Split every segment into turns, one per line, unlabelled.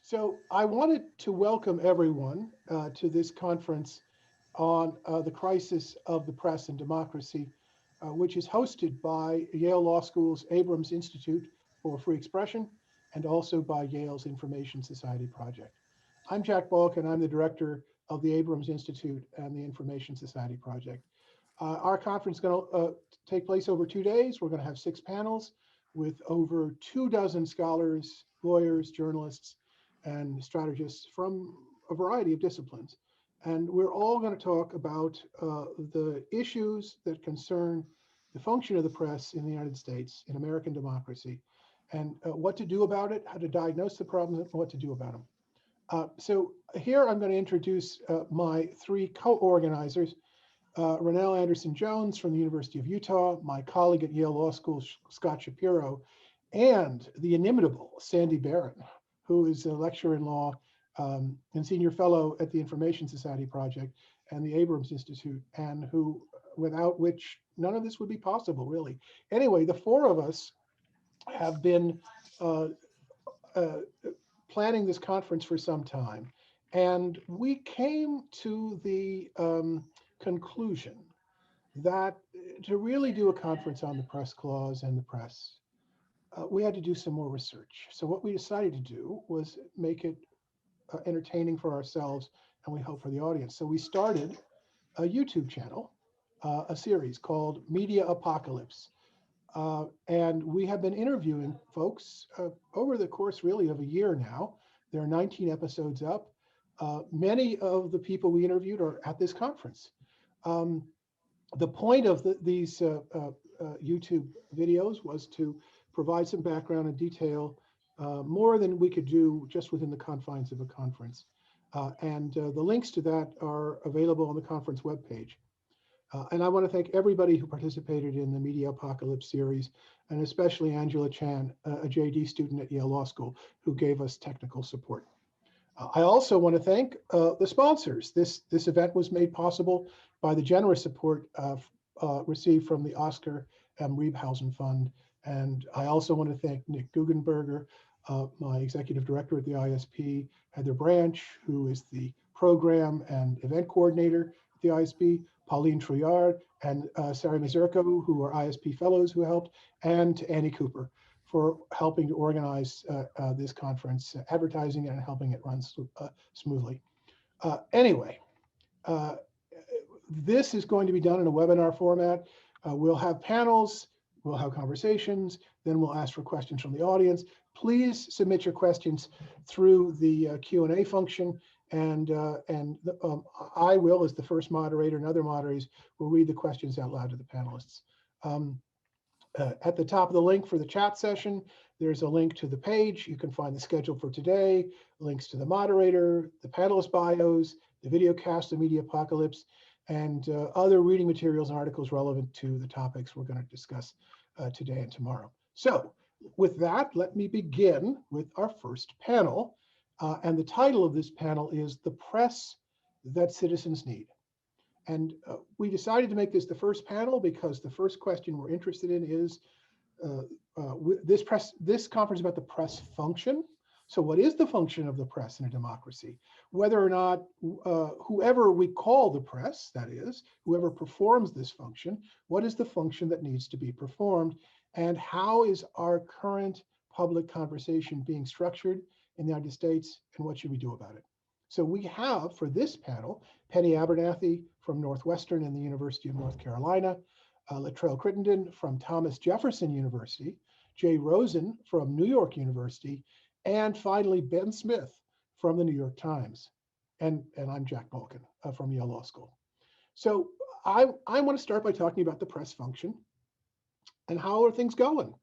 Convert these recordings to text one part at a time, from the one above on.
So I wanted to welcome everyone to this conference on the crisis of the press and democracy, which is hosted by Yale Law School's Abrams Institute for Free Expression and also by Yale's Information Society Project. I'm Jack Balk, and I'm the director of the Abrams Institute and the Information Society Project. Our conference is going to take place over 2 days. We're going to have 6 panels with over 24 scholars, lawyers, journalists, and strategists from a variety of disciplines. And we're all going to talk about the issues that concern the function of the press in the United States, in American democracy, and what to do about it, how to diagnose the problems, and what to do about them. So here I'm going to introduce my 3 co-organizers. Ronelle Anderson Jones from the University of Utah, my colleague at Yale Law School, Scott Shapiro, and the inimitable Sandy Barron, who is a lecturer in law and senior fellow at the Information Society Project and the Abrams Institute, and who, without which none of this would be possible, really. Anyway, the 4 of us have been uh, uh, planning this conference for some time, and we came to the conclusion that to really do a conference on the press clause and the press, we had to do some more research. So what we decided to do was make it entertaining for ourselves and we hope for the audience. So we started a YouTube channel, a series called Media Apocalypse. And we have been interviewing folks over the course really of a year now. There are 19 episodes up. Many of the people we interviewed are at this conference. Um, the point of these YouTube videos was to provide some background and detail, more than we could do just within the confines of a conference. And the links to that are available on the conference webpage. And I want to thank everybody who participated in the Media Apocalypse series, and especially Angela Chan, a JD student at Yale Law School, who gave us technical support. I also want to thank the sponsors. This event was made possible by the generous support received from the Oscar M. Reebhausen Fund. And I also want to thank Nick Guggenberger, my executive director at the ISP, Heather Branch, who is the program and event coordinator at the ISP, Pauline Trouillard, and Sarah Mazurko, who are ISP fellows who helped, and to Annie Cooper for helping to organize this conference, advertising it and helping it run smoothly. Anyway, this is going to be done in a webinar format. We'll have panels, we'll have conversations, then we'll ask for questions from the audience. Please submit your questions through the Q&A function, and I will, as the first moderator, and other moderators will read the questions out loud to the panelists. At the top of the link for the chat session, there's a link to the page. You can find the schedule for today, links to the moderator, the panelist bios, the video cast of Media Apocalypse, and other reading materials and articles relevant to the topics we're going to discuss today and tomorrow. So with that, let me begin with our first panel. And the title of this panel is The Press That Citizens Need. And we decided to make this the first panel because the first question we're interested in is this conference is about the press function. So what is the function of the press in a democracy? Whether or not whoever we call the press, that is, whoever performs this function, what is the function that needs to be performed? And how is our current public conversation being structured in the United States, and what should we do about it? So we have, for this panel, Penny Abernathy from Northwestern and the University of North Carolina, Latrell Crittenden from Thomas Jefferson University, Jay Rosen from New York University, and finally, Ben Smith from the New York Times. And I'm Jack Balkin from Yale Law School. So I want to start by talking about the press function and how are things going.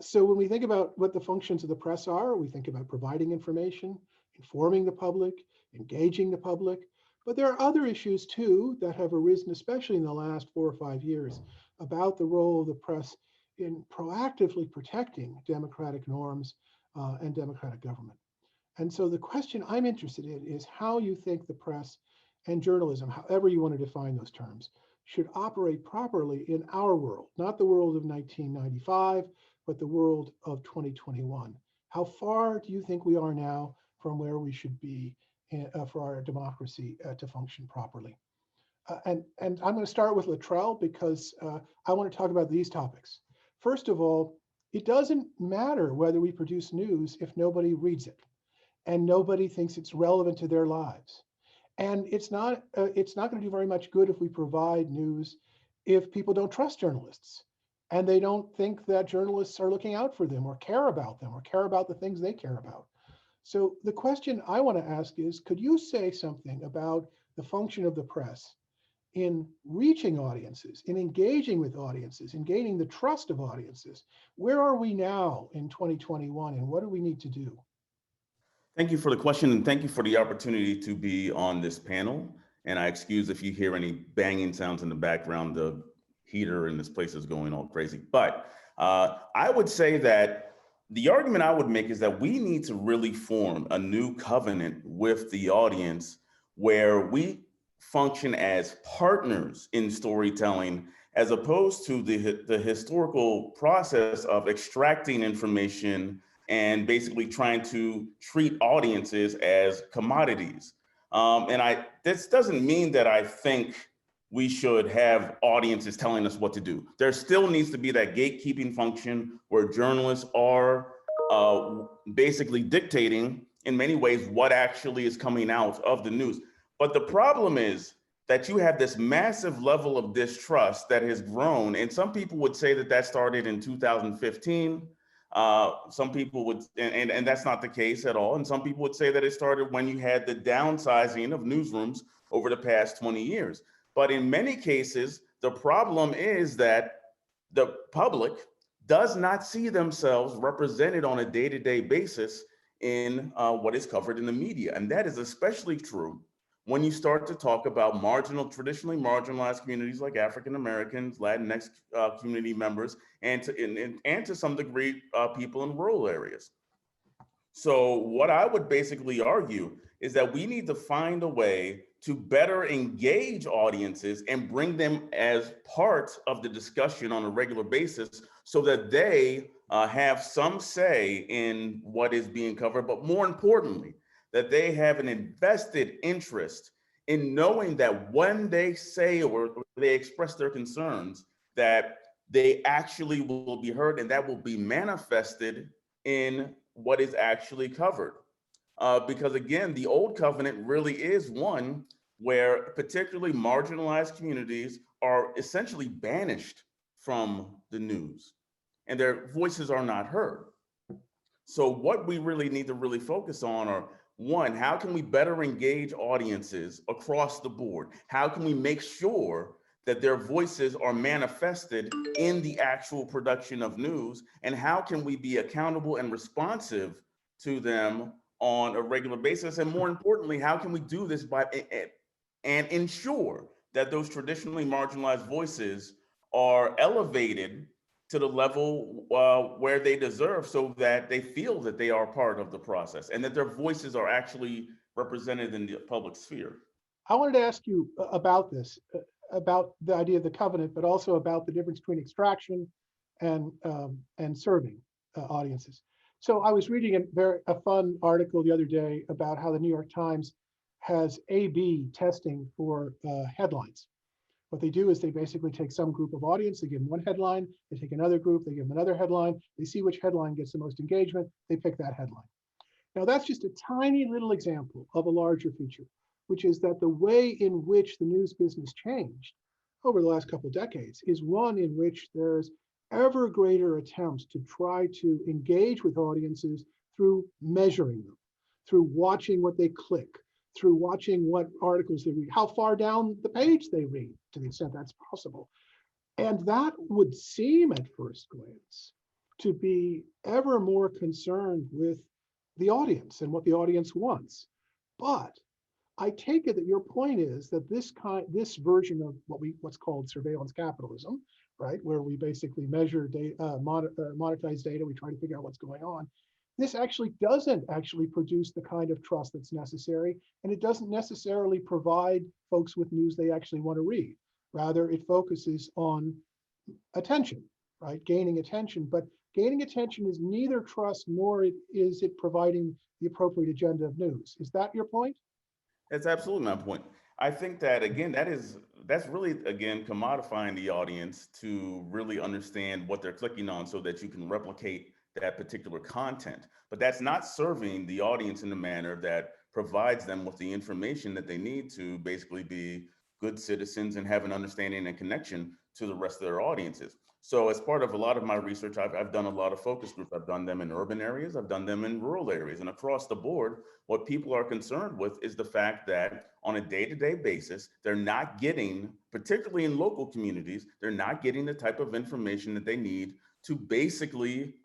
So when we think about what the functions of the press are, we think about providing information, informing the public, engaging the public. But there are other issues too that have arisen, especially in the last 4 or 5 years, about the role of the press in proactively protecting democratic norms and democratic government. And so the question I'm interested in is how you think the press and journalism, however you want to define those terms, should operate properly in our world, not the world of 1995, but the world of 2021. How far do you think we are now from where we should be for our democracy to function properly? And I'm going to start with Latrell because I want to talk about these topics. First of all, it doesn't matter whether we produce news if nobody reads it and nobody thinks it's relevant to their lives. And it's not going to do very much good if we provide news if people don't trust journalists and they don't think that journalists are looking out for them or care about them or care about the things they care about. So the question I want to ask is, could you say something about the function of the press in reaching audiences, in engaging with audiences, in gaining the trust of audiences? Where are we now in 2021 and what do we need to do?
Thank you for the question, and thank you for the opportunity to be on this panel. And I excuse if you hear any banging sounds in the background. The heater in this place is going all crazy. But I would say that the argument I would make is that we need to really form a new covenant with the audience where we function as partners in storytelling, as opposed to the historical process of extracting information and basically trying to treat audiences as commodities. And this doesn't mean that I think we should have audiences telling us what to do. There still needs to be that gatekeeping function where journalists are basically dictating in many ways what actually is coming out of the news. But the problem is that you have this massive level of distrust that has grown. And some people would say that that started in 2015. Some people would, and that's not the case at all. And some people would say that it started when you had the downsizing of newsrooms over the past 20 years. But in many cases, the problem is that the public does not see themselves represented on a day-to-day basis in what is covered in the media. And that is especially true when you start to talk about traditionally marginalized communities like African Americans, Latinx community members, and to some degree, people in rural areas. So what I would basically argue is that we need to find a way to better engage audiences and bring them as part of the discussion on a regular basis so that they have some say in what is being covered, but more importantly, that they have an invested interest in knowing that when they say or they express their concerns, that they actually will be heard and that will be manifested in what is actually covered. Because again, the old covenant really is one where particularly marginalized communities are essentially banished from the news and their voices are not heard. So what we really need to really focus on are, one, how can we better engage audiences across the board? How can we make sure that their voices are manifested in the actual production of news? And how can we be accountable and responsive to them on a regular basis? And more importantly, how can we do this and ensure that those traditionally marginalized voices are elevated to the level where they deserve, so that they feel that they are part of the process and that their voices are actually represented in the public sphere.
I wanted to ask you about this, about the idea of the covenant, but also about the difference between extraction and serving audiences. So I was reading a fun article the other day about how the New York Times has A/B testing for headlines. What they do is they basically take some group of audience, they give them one headline, they take another group, they give them another headline, they see which headline gets the most engagement, they pick that headline. Now that's just a tiny little example of a larger feature, which is that the way in which the news business changed over the last couple of decades is one in which there's ever greater attempts to try to engage with audiences through measuring them, through watching what they click, through watching what articles they read, how far down the page they read, to the extent that's possible. And that would seem at first glance to be ever more concerned with the audience and what the audience wants. But I take it that your point is that this version of what's called surveillance capitalism, right, where we basically measure data, monetize data, we try to figure out what's going on. This actually doesn't actually produce the kind of trust that's necessary, and it doesn't necessarily provide folks with news they actually want to read. Rather, it focuses on attention, right? Gaining attention, but gaining attention is neither trust nor is it providing the appropriate agenda of news. Is that your point?
That's absolutely my point. I think that again, that's really again commodifying the audience to really understand what they're clicking on so that you can replicate that particular content. But that's not serving the audience in a manner that provides them with the information that they need to basically be good citizens and have an understanding and connection to the rest of their audiences. So as part of a lot of my research, I've done a lot of focus groups. I've done them in urban areas, I've done them in rural areas, and across the board, what people are concerned with is the fact that on a day-to-day basis, they're not getting, particularly in local communities, they're not getting the type of information that they need to basically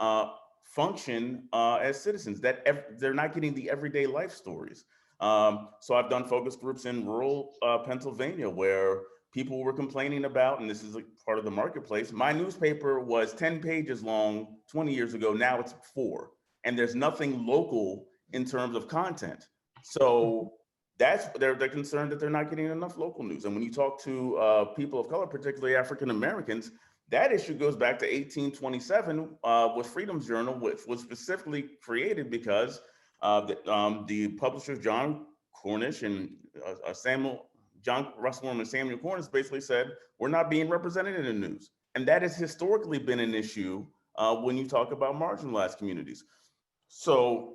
function as citizens, that they're not getting the everyday life stories. So I've done focus groups in rural Pennsylvania where people were complaining about, and this is a part of the marketplace, my newspaper was 10 pages long 20 years ago, now it's 4. And there's nothing local in terms of content. So they're concerned that they're not getting enough local news. And when you talk to people of color, particularly African Americans, that issue goes back to 1827 with Freedom's Journal, which was specifically created because the publishers John Cornish and John Russell and Samuel Cornish basically said, we're not being represented in the news. And that has historically been an issue when you talk about marginalized communities. So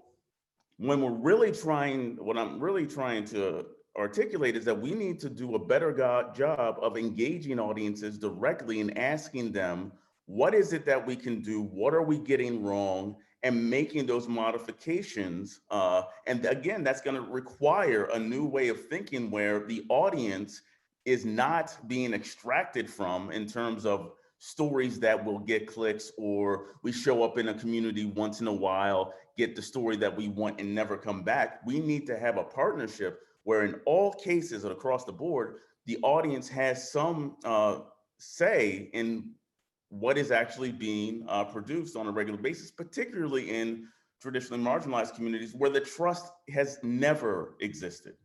when what I'm really trying to articulate is that we need to do a better job of engaging audiences directly and asking them, what is it that we can do? What are we getting wrong? And making those modifications. And again, that's going to require a new way of thinking where the audience is not being extracted from in terms of stories that will get clicks, or we show up in a community once in a while, get the story that we want and never come back. We need to have a partnership where in all cases across the board, the audience has some say in what is actually being produced on a regular basis, particularly in traditionally marginalized communities where the trust has never existed.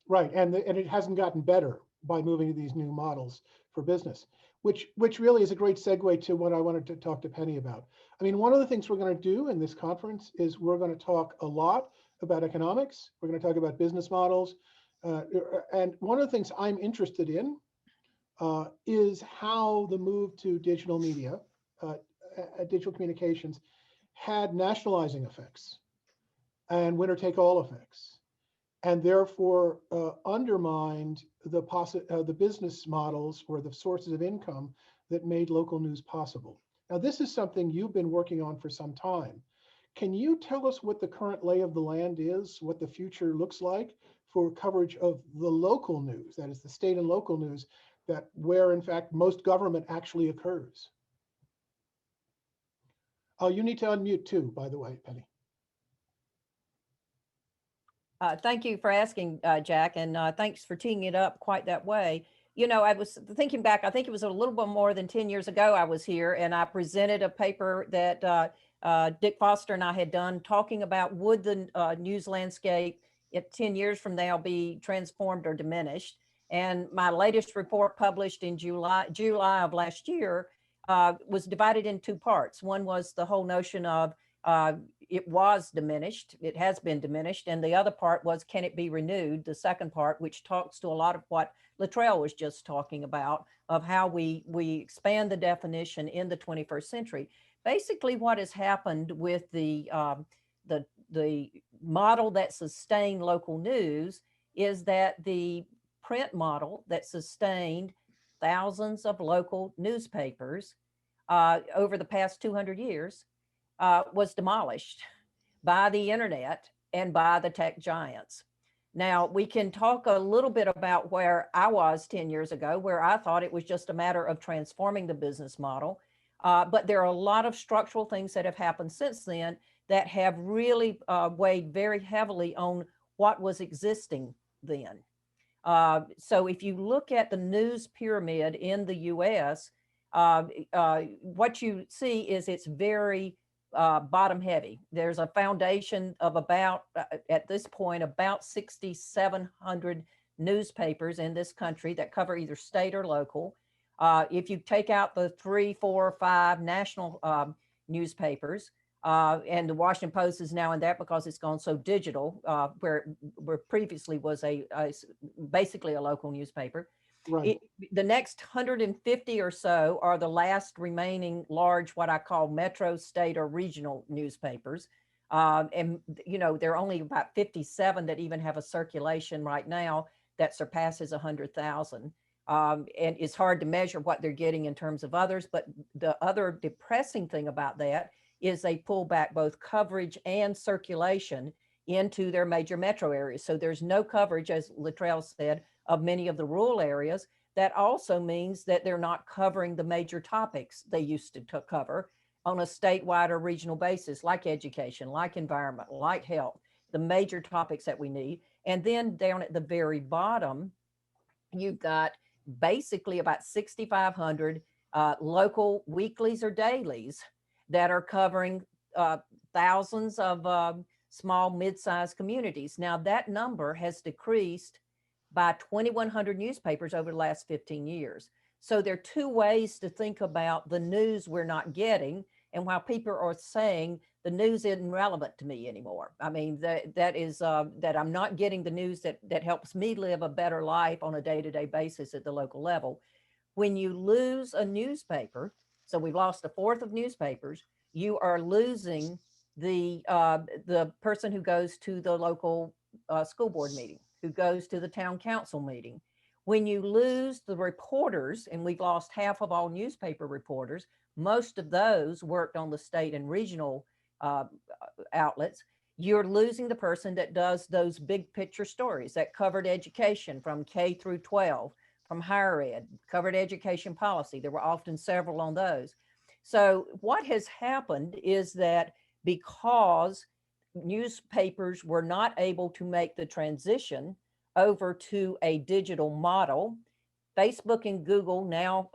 Right, and it hasn't gotten better by moving to these new models for business, which really is a great segue to what I wanted to talk to Penny about. I mean, one of the things we're going to do in this conference is we're going to talk a lot about economics. We're going to talk about business models. And one of the things I'm interested in is how the move to digital media, digital communications, had nationalizing effects and winner-take-all effects, and therefore undermined the business models or the sources of income that made local news possible. Now, this is something you've been working on for some time. Can you tell us what the current lay of the land is, what the future looks like for coverage of the local news, that is the state and local news, that where in fact most government actually occurs? Oh, you need to unmute too, by the way, Penny.
Thank you for asking, Jack, and thanks for teeing it up quite that way. You know, I was thinking back, I think it was a little bit more than 10 years ago I was here, and I presented a paper that Dick Foster and I had done talking about would the news landscape 10 years from now be transformed or diminished. And my latest report published in July of last year was divided in 2 parts. One was the whole notion of it was diminished, it has been diminished. And the other part was, can it be renewed? The second part, which talks to a lot of what Latrell was just talking about, of how we expand the definition in the 21st century. Basically, what has happened with the model that sustained local news is that the print model that sustained thousands of local newspapers over the past 200 years was demolished by the internet and by the tech giants. Now, we can talk a little bit about where I was 10 years ago, where I thought it was just a matter of transforming the business model. But there are a lot of structural things that have happened since then that have really weighed very heavily on what was existing then. So if you look at the news pyramid in the US, what you see is it's very bottom heavy. There's a foundation of about, at this point, about 6,700 newspapers in this country that cover either state or local. If you take out the 3, 4, or 5 national newspapers. And the Washington Post is now in that because it's gone so digital, where previously was basically a local newspaper.
Right.
The next 150 or so are the last remaining large, what I call metro, state, or regional newspapers. And, there are only about 57 that even have a circulation right now that surpasses 100,000. And it's hard to measure what they're getting in terms of others. But the other depressing thing about that is they pull back both coverage and circulation into their major metro areas. So there's no coverage, as Latrell said, of many of the rural areas. That also means that they're not covering the major topics they used to cover on a statewide or regional basis, like education, like environment, like health, the major topics that we need. And then down at the very bottom, you've got basically about 6,500 local weeklies or dailies that are covering thousands of small, mid-sized communities. Now, that number has decreased by 2,100 newspapers over the last 15 years. So there are two ways to think about the news we're not getting, and while people are saying the news isn't relevant to me anymore. I mean, that is that I'm not getting the news that helps me live a better life on a day-to-day basis at the local level. When you lose a newspaper, so we've lost a fourth of newspapers, you are losing the person who goes to the local school board meeting, who goes to the town council meeting. When you lose the reporters, and we've lost half of all newspaper reporters, most of those worked on the state and regional outlets, you're losing the person that does those big picture stories that covered education from K through 12, from higher ed, covered education policy. There were often several on those. So what has happened is that because newspapers were not able to make the transition over to a digital model, Facebook and Google now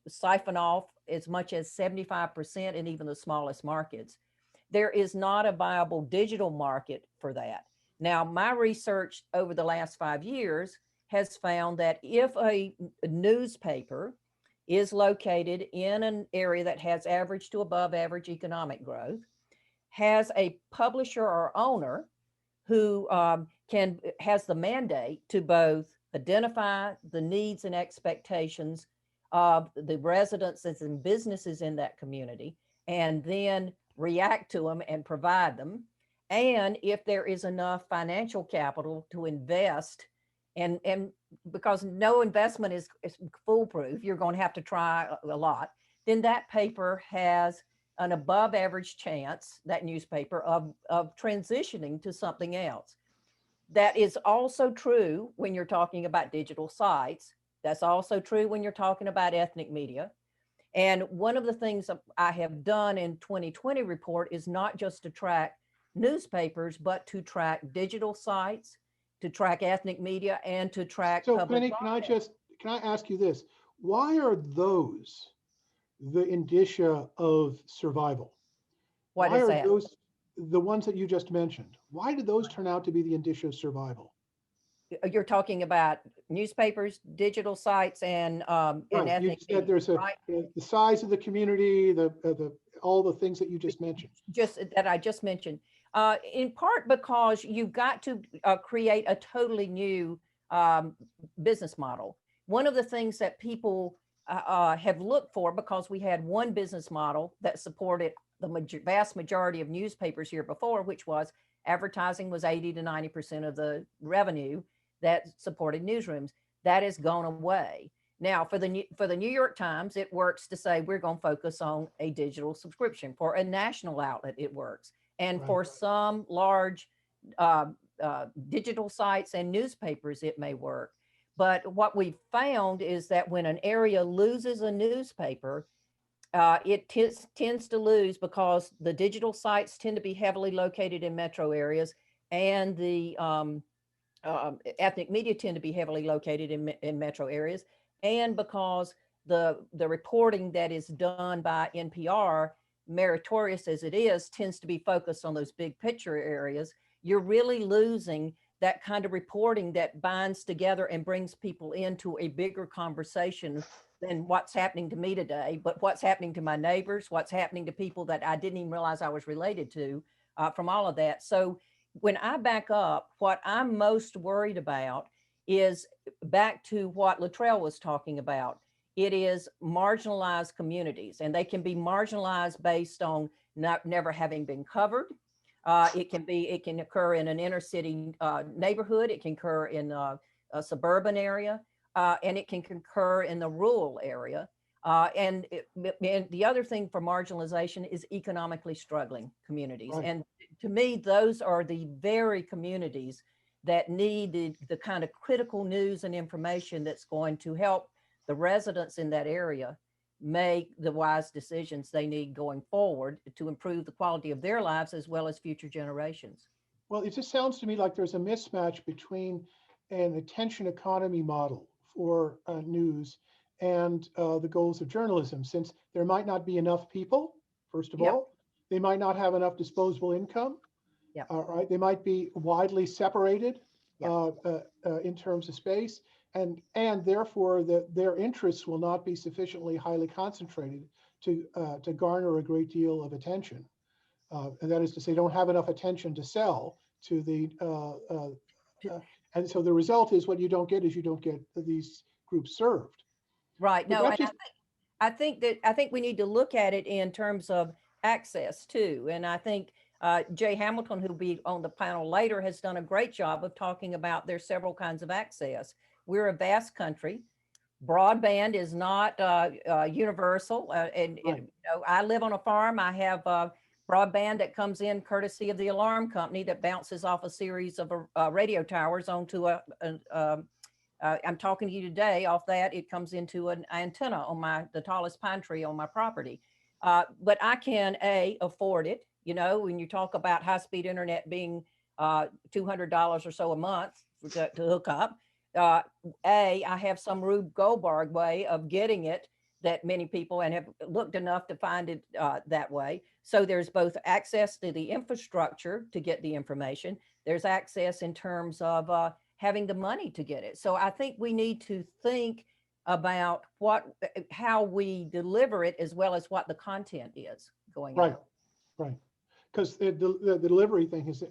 siphon off as much as 75% in even the smallest markets. There is not a viable digital market for that. Now, my research over the last 5 years has found that if a newspaper is located in an area that has average to above average economic growth, has a publisher or owner who has the mandate to both identify the needs and expectations of the residents and businesses in that community, and then react to them and provide them. And if there is enough financial capital to invest, and because no investment is foolproof, you're going to have to try a lot, then that paper has an above average chance, that newspaper, of transitioning to something else. That is also true when you're talking about digital sites. That's also true when you're talking about ethnic media. And one of the things I have done in 2020 report is not just to track newspapers, but to track digital sites, to track ethnic media, and to track
So
public
Penny, can I ask you this? Why are those the indicia of survival?
What
Why
is
are
that?
those the ones that you just mentioned? Why did those turn out to be the indicia of survival?
You're talking about newspapers, digital sites, and
Right. You
ethnic
said
media,
there's
right?
the size of the community, all the things that you just mentioned.
That I just mentioned, in part because you've got to create a totally new business model. One of the things that people have looked for, because we had one business model that supported the vast majority of newspapers here before, which was advertising was 80 to 90% of the revenue that supported newsrooms. That has gone away. Now, for the New York Times, it works to say we're going to focus on a digital subscription. For a national outlet, it works. And for some large digital sites and newspapers, it may work. But what we've found is that when an area loses a newspaper, it tends to lose because the digital sites tend to be heavily located in metro areas, and the ethnic media tend to be heavily located in metro areas, and because the reporting that is done by NPR, meritorious as it is, tends to be focused on those big picture areas. You're really losing that kind of reporting that binds together and brings people into a bigger conversation than what's happening to me today, but what's happening to my neighbors, what's happening to people that I didn't even realize I was related to from all of that. So when I back up, what I'm most worried about is back to what Latrell was talking about. It is marginalized communities, and they can be marginalized based on never having been covered. It can occur in an inner city neighborhood. It can occur in a suburban area, and it can occur in the rural area. And the other thing for marginalization is economically struggling communities.
Right.
And to me, those are the very communities that need the kind of critical news and information that's going to help the residents in that area make the wise decisions they need going forward to improve the quality of their lives as well as future generations.
Well, it just sounds to me like there's a mismatch between an attention economy model for news and the goals of journalism, since there might not be enough people, first of
Yep.
all. They might not have enough disposable income.
Yep.
Right. They might be widely separated
Yep.
in terms of space, and therefore their interests will not be sufficiently highly concentrated to garner a great deal of attention. And that is to say, don't have enough attention to sell to the, and so the result is what you don't get is you don't get these groups served.
Right.
But
No,
that
and
just,
I think we need to look at it in terms of access too. And I think Jay Hamilton, who'll be on the panel later, has done a great job of talking about there's several kinds of access. We're a vast country. Broadband is not universal. And
Right.
you know, I live on a farm. I have broadband that comes in courtesy of the alarm company that bounces off a series of radio towers onto I'm talking to you today off that. It comes into an antenna on the tallest pine tree on my property. But I can afford it. You know, when you talk about high-speed internet being $200 or so a month to hook up, I have some Rube Goldberg way of getting it that many people and have looked enough to find it that way. So there's both access to the infrastructure to get the information. There's access in terms of having the money to get it. So I think we need to think about how we deliver it as well as what the content is going
right,
out.
right. Because the delivery thing has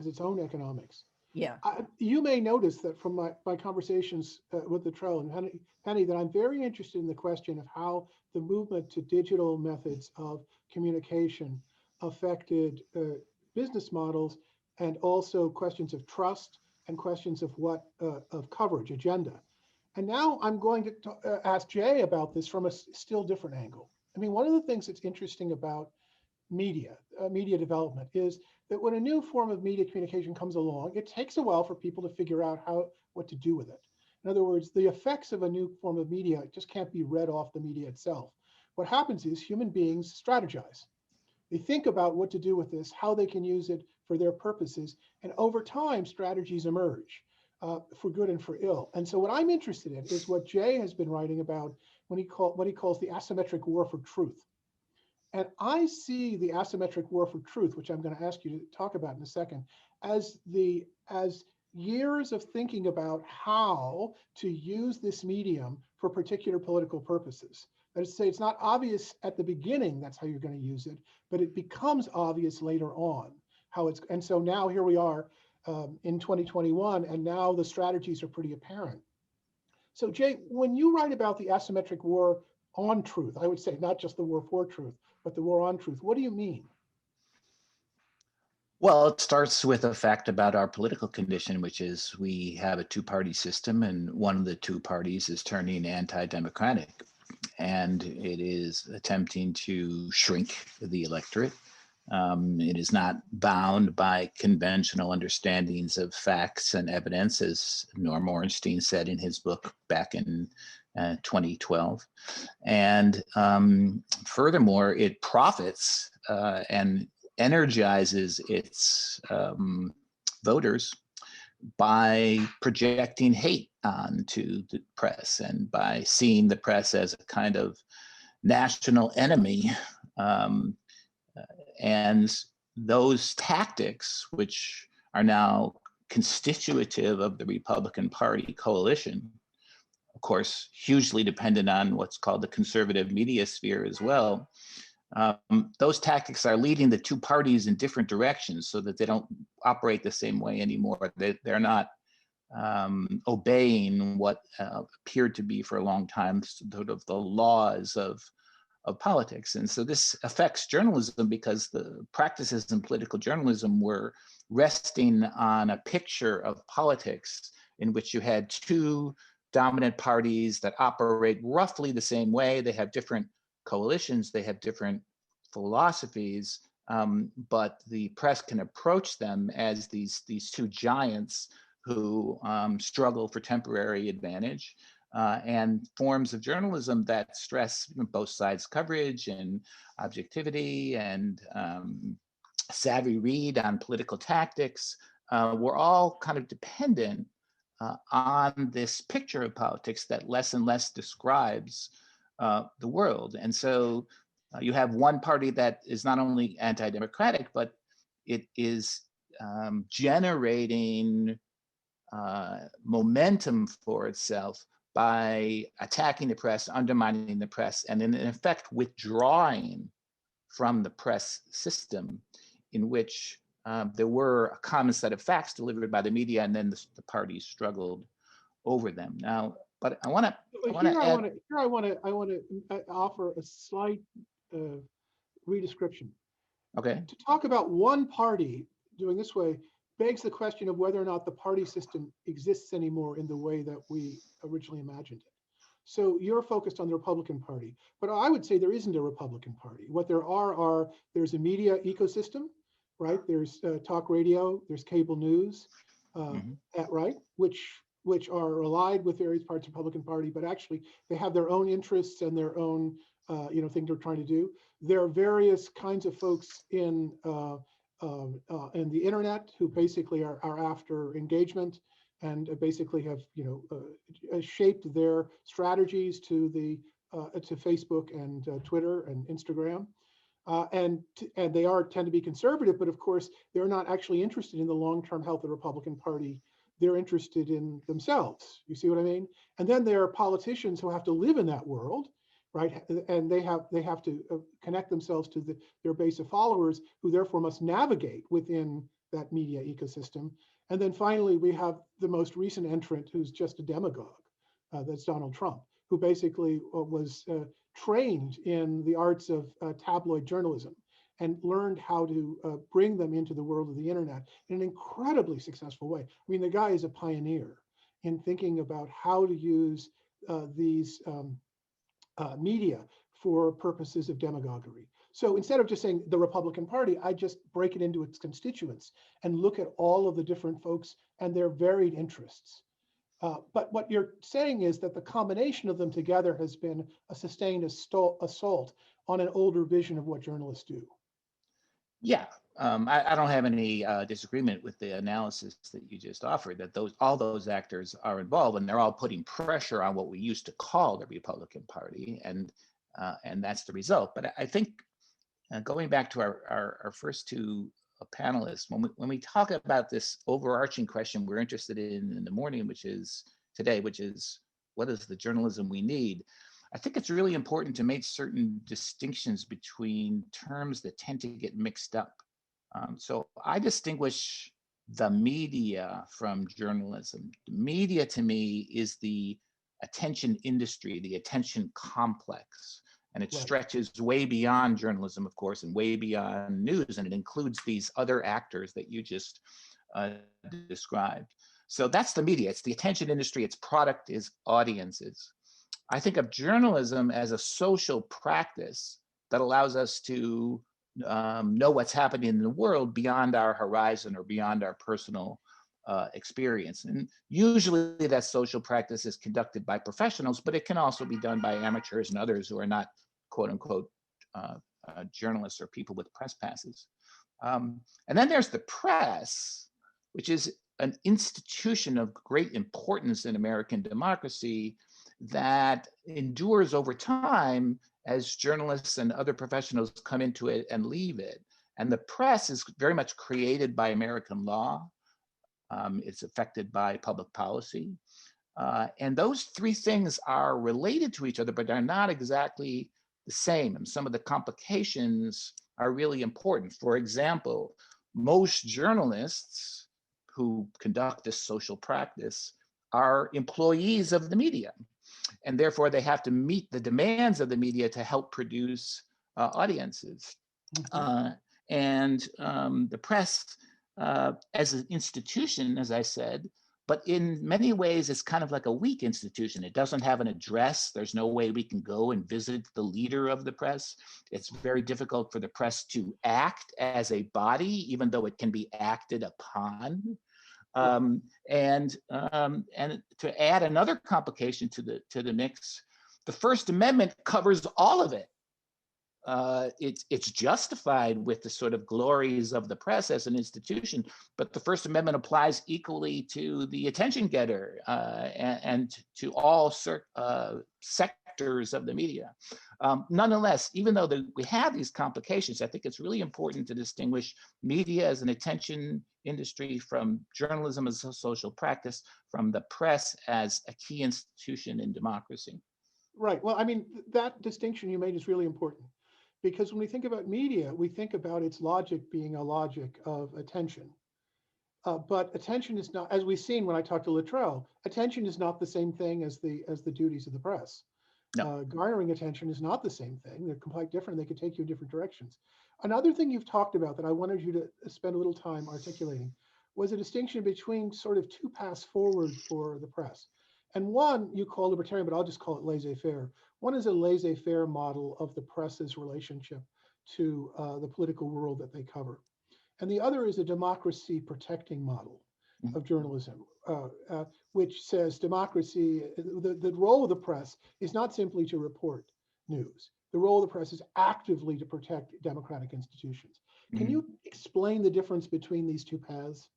its own economics.
Yeah.
You may notice that from my conversations with Latrell and Penny, that I'm very interested in the question of how the movement to digital methods of communication affected business models, and also questions of trust and questions of of coverage agenda. And now I'm going to ask Jay about this from a still different angle. I mean, one of the things that's interesting about media development is that when a new form of media communication comes along, it takes a while for people to figure out what to do with it. In other words, the effects of a new form of media just can't be read off the media itself. What happens is human beings strategize. They think about what to do with this, how they can use it for their purposes, and over time, strategies emerge for good and for ill. And so what I'm interested in is what Jay has been writing about what he calls the asymmetric war for truth. And I see the asymmetric war for truth, which I'm going to ask you to talk about in a second, as years of thinking about how to use this medium for particular political purposes. That is to say, it's not obvious at the beginning that's how you're going to use it, but it becomes obvious later on how it's. And so now here we are in 2021, and now the strategies are pretty apparent. So Jay, when you write about the asymmetric war on truth, I would say not just the war for truth, but the war on truth, what do you mean?
Well, it starts with a fact about our political condition, which is we have a two-party system, and one of the two parties is turning anti-democratic, and it is attempting to shrink the electorate. It is not bound by conventional understandings of facts and evidence, as Norm Ornstein said in his book back in 2012. And furthermore, it profits and energizes its voters by projecting hate onto the press and by seeing the press as a kind of national enemy. And those tactics, which are now constitutive of the Republican Party coalition, of course, hugely dependent on what's called the conservative media sphere as well. Those tactics are leading the two parties in different directions so that they don't operate the same way anymore. They're not obeying what appeared to be for a long time sort of the laws of politics. And so this affects journalism because the practices in political journalism were resting on a picture of politics in which you had two dominant parties that operate roughly the same way. They have different coalitions, they have different philosophies, but the press can approach them as these two giants who struggle for temporary advantage, and forms of journalism that stress both sides' coverage and objectivity and savvy read on political tactics were all kind of dependent on this picture of politics that less and less describes the world. And so you have one party that is not only anti-democratic, but it is generating momentum for itself by attacking the press, undermining the press, and in effect withdrawing from the press system in which there were a common set of facts delivered by the media, and then the parties struggled over them. Now, but I want to
offer a slight redescription.
Okay.
To talk about one party doing this way begs the question of whether or not the party system exists anymore in the way that we originally imagined it. So you're focused on the Republican Party, but I would say there isn't a Republican Party. What there there's a media ecosystem, right? There's talk radio, there's cable news, right? Which are allied with various parts of the Republican Party, but actually they have their own interests and their own thing they're trying to do. There are various kinds of folks in the internet who basically are after engagement and basically have shaped their strategies to Facebook and Twitter and Instagram, and they tend to be conservative, but of course they're not actually interested in the long-term health of the Republican Party. They're interested in themselves. You see what I mean? And then there are politicians who have to live in that world, right? And they have to connect themselves to their base of followers, who therefore must navigate within that media ecosystem. And then finally, we have the most recent entrant who's just a demagogue. That's Donald Trump, who basically was trained in the arts of tabloid journalism and learned how to bring them into the world of the internet in an incredibly successful way. I mean, the guy is a pioneer in thinking about how to use these media for purposes of demagoguery. So instead of just saying the Republican Party, I just break it into its constituents and look at all of the different folks and their varied interests. But what you're saying is that the combination of them together has been a sustained assault on an older vision of what journalists do.
Yeah, I don't have any disagreement with the analysis that you just offered, that all those actors are involved and they're all putting pressure on what we used to call the Republican Party, and that's the result. But I think going back to our first two panelists, when we talk about this overarching question we're interested in the morning, which is what is the journalism we need? I think it's really important to make certain distinctions between terms that tend to get mixed up. So I distinguish the media from journalism. The media to me is the attention industry, the attention complex, and it stretches way beyond journalism, of course, and way beyond news, and it includes these other actors that you just described. So that's the media. It's the attention industry. Its product is audiences. I think of journalism as a social practice that allows us to know what's happening in the world beyond our horizon or beyond our personal experience. And usually that social practice is conducted by professionals, but it can also be done by amateurs and others who are not quote unquote journalists or people with press passes. And then there's the press, which is an institution of great importance in American democracy that endures over time as journalists and other professionals come into it and leave it. And the press is very much created by American law. It's affected by public policy. And those three things are related to each other, but are not exactly the same. And some of the complications are really important. For example, most journalists who conduct this social practice are employees of the media. And therefore, they have to meet the demands of the media to help produce audiences. The press, as an institution, as I said, but in many ways, it's kind of like a weak institution. It doesn't have an address. There's no way we can go and visit the leader of the press. It's very difficult for the press to act as a body, even though it can be acted upon. And to add another complication to the mix, the First Amendment covers all of it. It's justified with the sort of glories of the press as an institution, but the First Amendment applies equally to the attention getter and to all sectors of the media. Nonetheless, even though we have these complications, I think it's really important to distinguish media as an attention industry from journalism as a social practice, from the press as a key institution in democracy.
Right. Well, I mean, that distinction you made is really important. Because when we think about media, we think about its logic being a logic of attention. But attention is not, as we've seen when I talked to Luttrell, attention is not the same thing as the duties of the press.
No.
Garnering attention is not the same thing. They're quite different. They could take you in different directions. Another thing you've talked about that I wanted you to spend a little time articulating was a distinction between sort of two paths forward for the press. And one you call libertarian, but I'll just call it laissez-faire. One is a laissez-faire model of the press's relationship to the political world that they cover. And the other is a democracy protecting model of journalism, which says democracy, the role of the press is not simply to report news. The role of the press is actively to protect democratic institutions. Can you explain the difference between these two paths?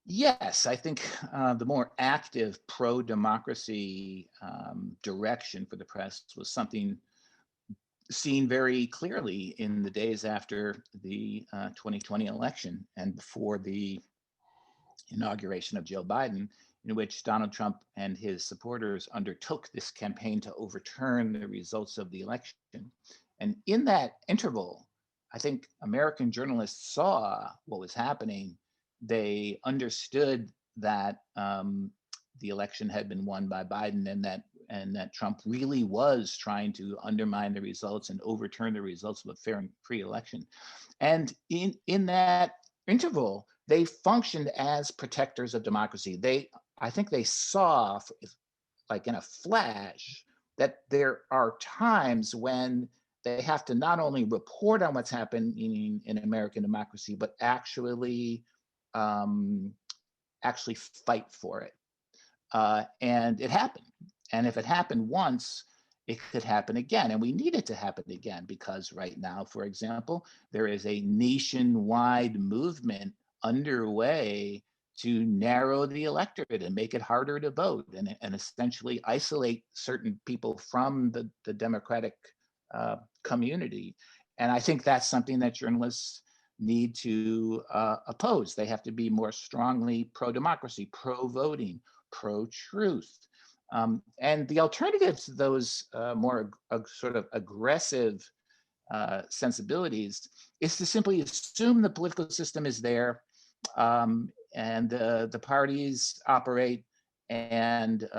Yes, I think the more active pro-democracy direction for the press was something seen very clearly in the days after the 2020 election and before the inauguration of Joe Biden, in which Donald Trump and his supporters undertook this campaign to overturn the results of the election. And in that interval, I think American journalists saw what was happening. They understood that the election had been won by Biden and that Trump really was trying to undermine the results and overturn the results of a fair and free election. And in that interval, they functioned as protectors of democracy. I think they saw, like in a flash, that there are times when they have to not only report on what's happening in American democracy, but actually fight for it. And it happened. And if it happened once, it could happen again. And we need it to happen again because right now, for example, there is a nationwide movement underway to narrow the electorate and make it harder to vote and essentially isolate certain people from the Democratic community. And I think that's something that journalists need to oppose. They have to be more strongly pro-democracy, pro-voting, pro-truth. And the alternative to those more sort of aggressive sensibilities is to simply assume the political system is there and the parties operate and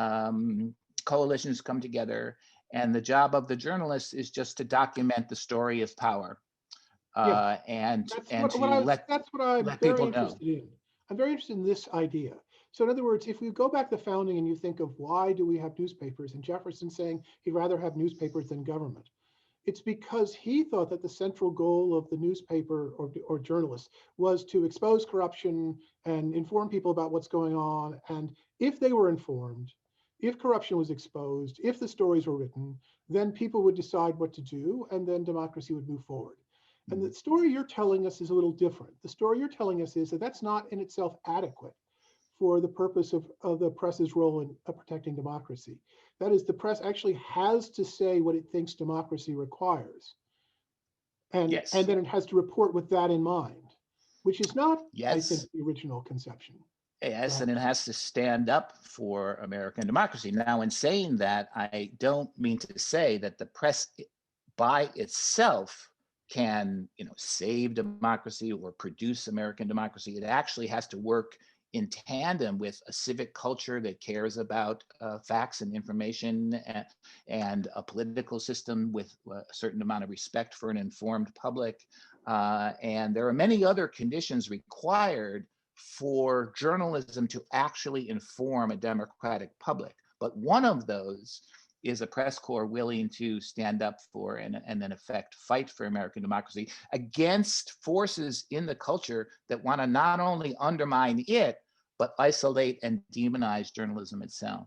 coalitions come together. And the job of the journalist is just to document the story of power. And
that's
to
what I'm
let
very
people
interested
know.
in. I'm very interested in this idea. So in other words, if we go back to the founding and you think of why do we have newspapers, and Jefferson saying he'd rather have newspapers than government, it's because he thought that the central goal of the newspaper or journalists was to expose corruption and inform people about what's going on. And if they were informed, if corruption was exposed, if the stories were written, then people would decide what to do, and then democracy would move forward. And the story you're telling us is a little different. The story you're telling us is that that's not in itself adequate for the purpose of the press's role in protecting democracy. That is, the press actually has to say what it thinks democracy requires. And,
Yes.
and then it has to report with that in mind, which is not,
Yes.
I think, the original conception.
Yes, and it has to stand up for American democracy. Now, in saying that, I don't mean to say that the press by itself can, save democracy or produce American democracy. It actually has to work in tandem with a civic culture that cares about facts and information, and a political system with a certain amount of respect for an informed public. And there are many other conditions required for journalism to actually inform a democratic public. But one of those is a press corps willing to stand up for and in effect fight for American democracy against forces in the culture that want to not only undermine it, but isolate and demonize journalism itself.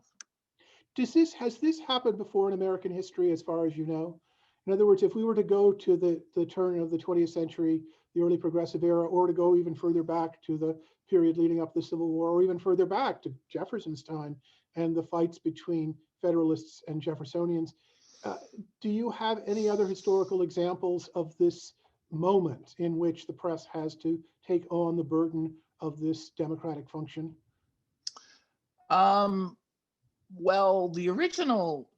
Has this happened before in American history, as far as you know? In other words, if we were to go to the turn of the 20th century, the early progressive era, or to go even further back to the period leading up to the Civil War, or even further back to Jefferson's time and the fights between Federalists and Jeffersonians, do you have any other historical examples of this moment in which the press has to take on the burden of this democratic function?
Well, the original,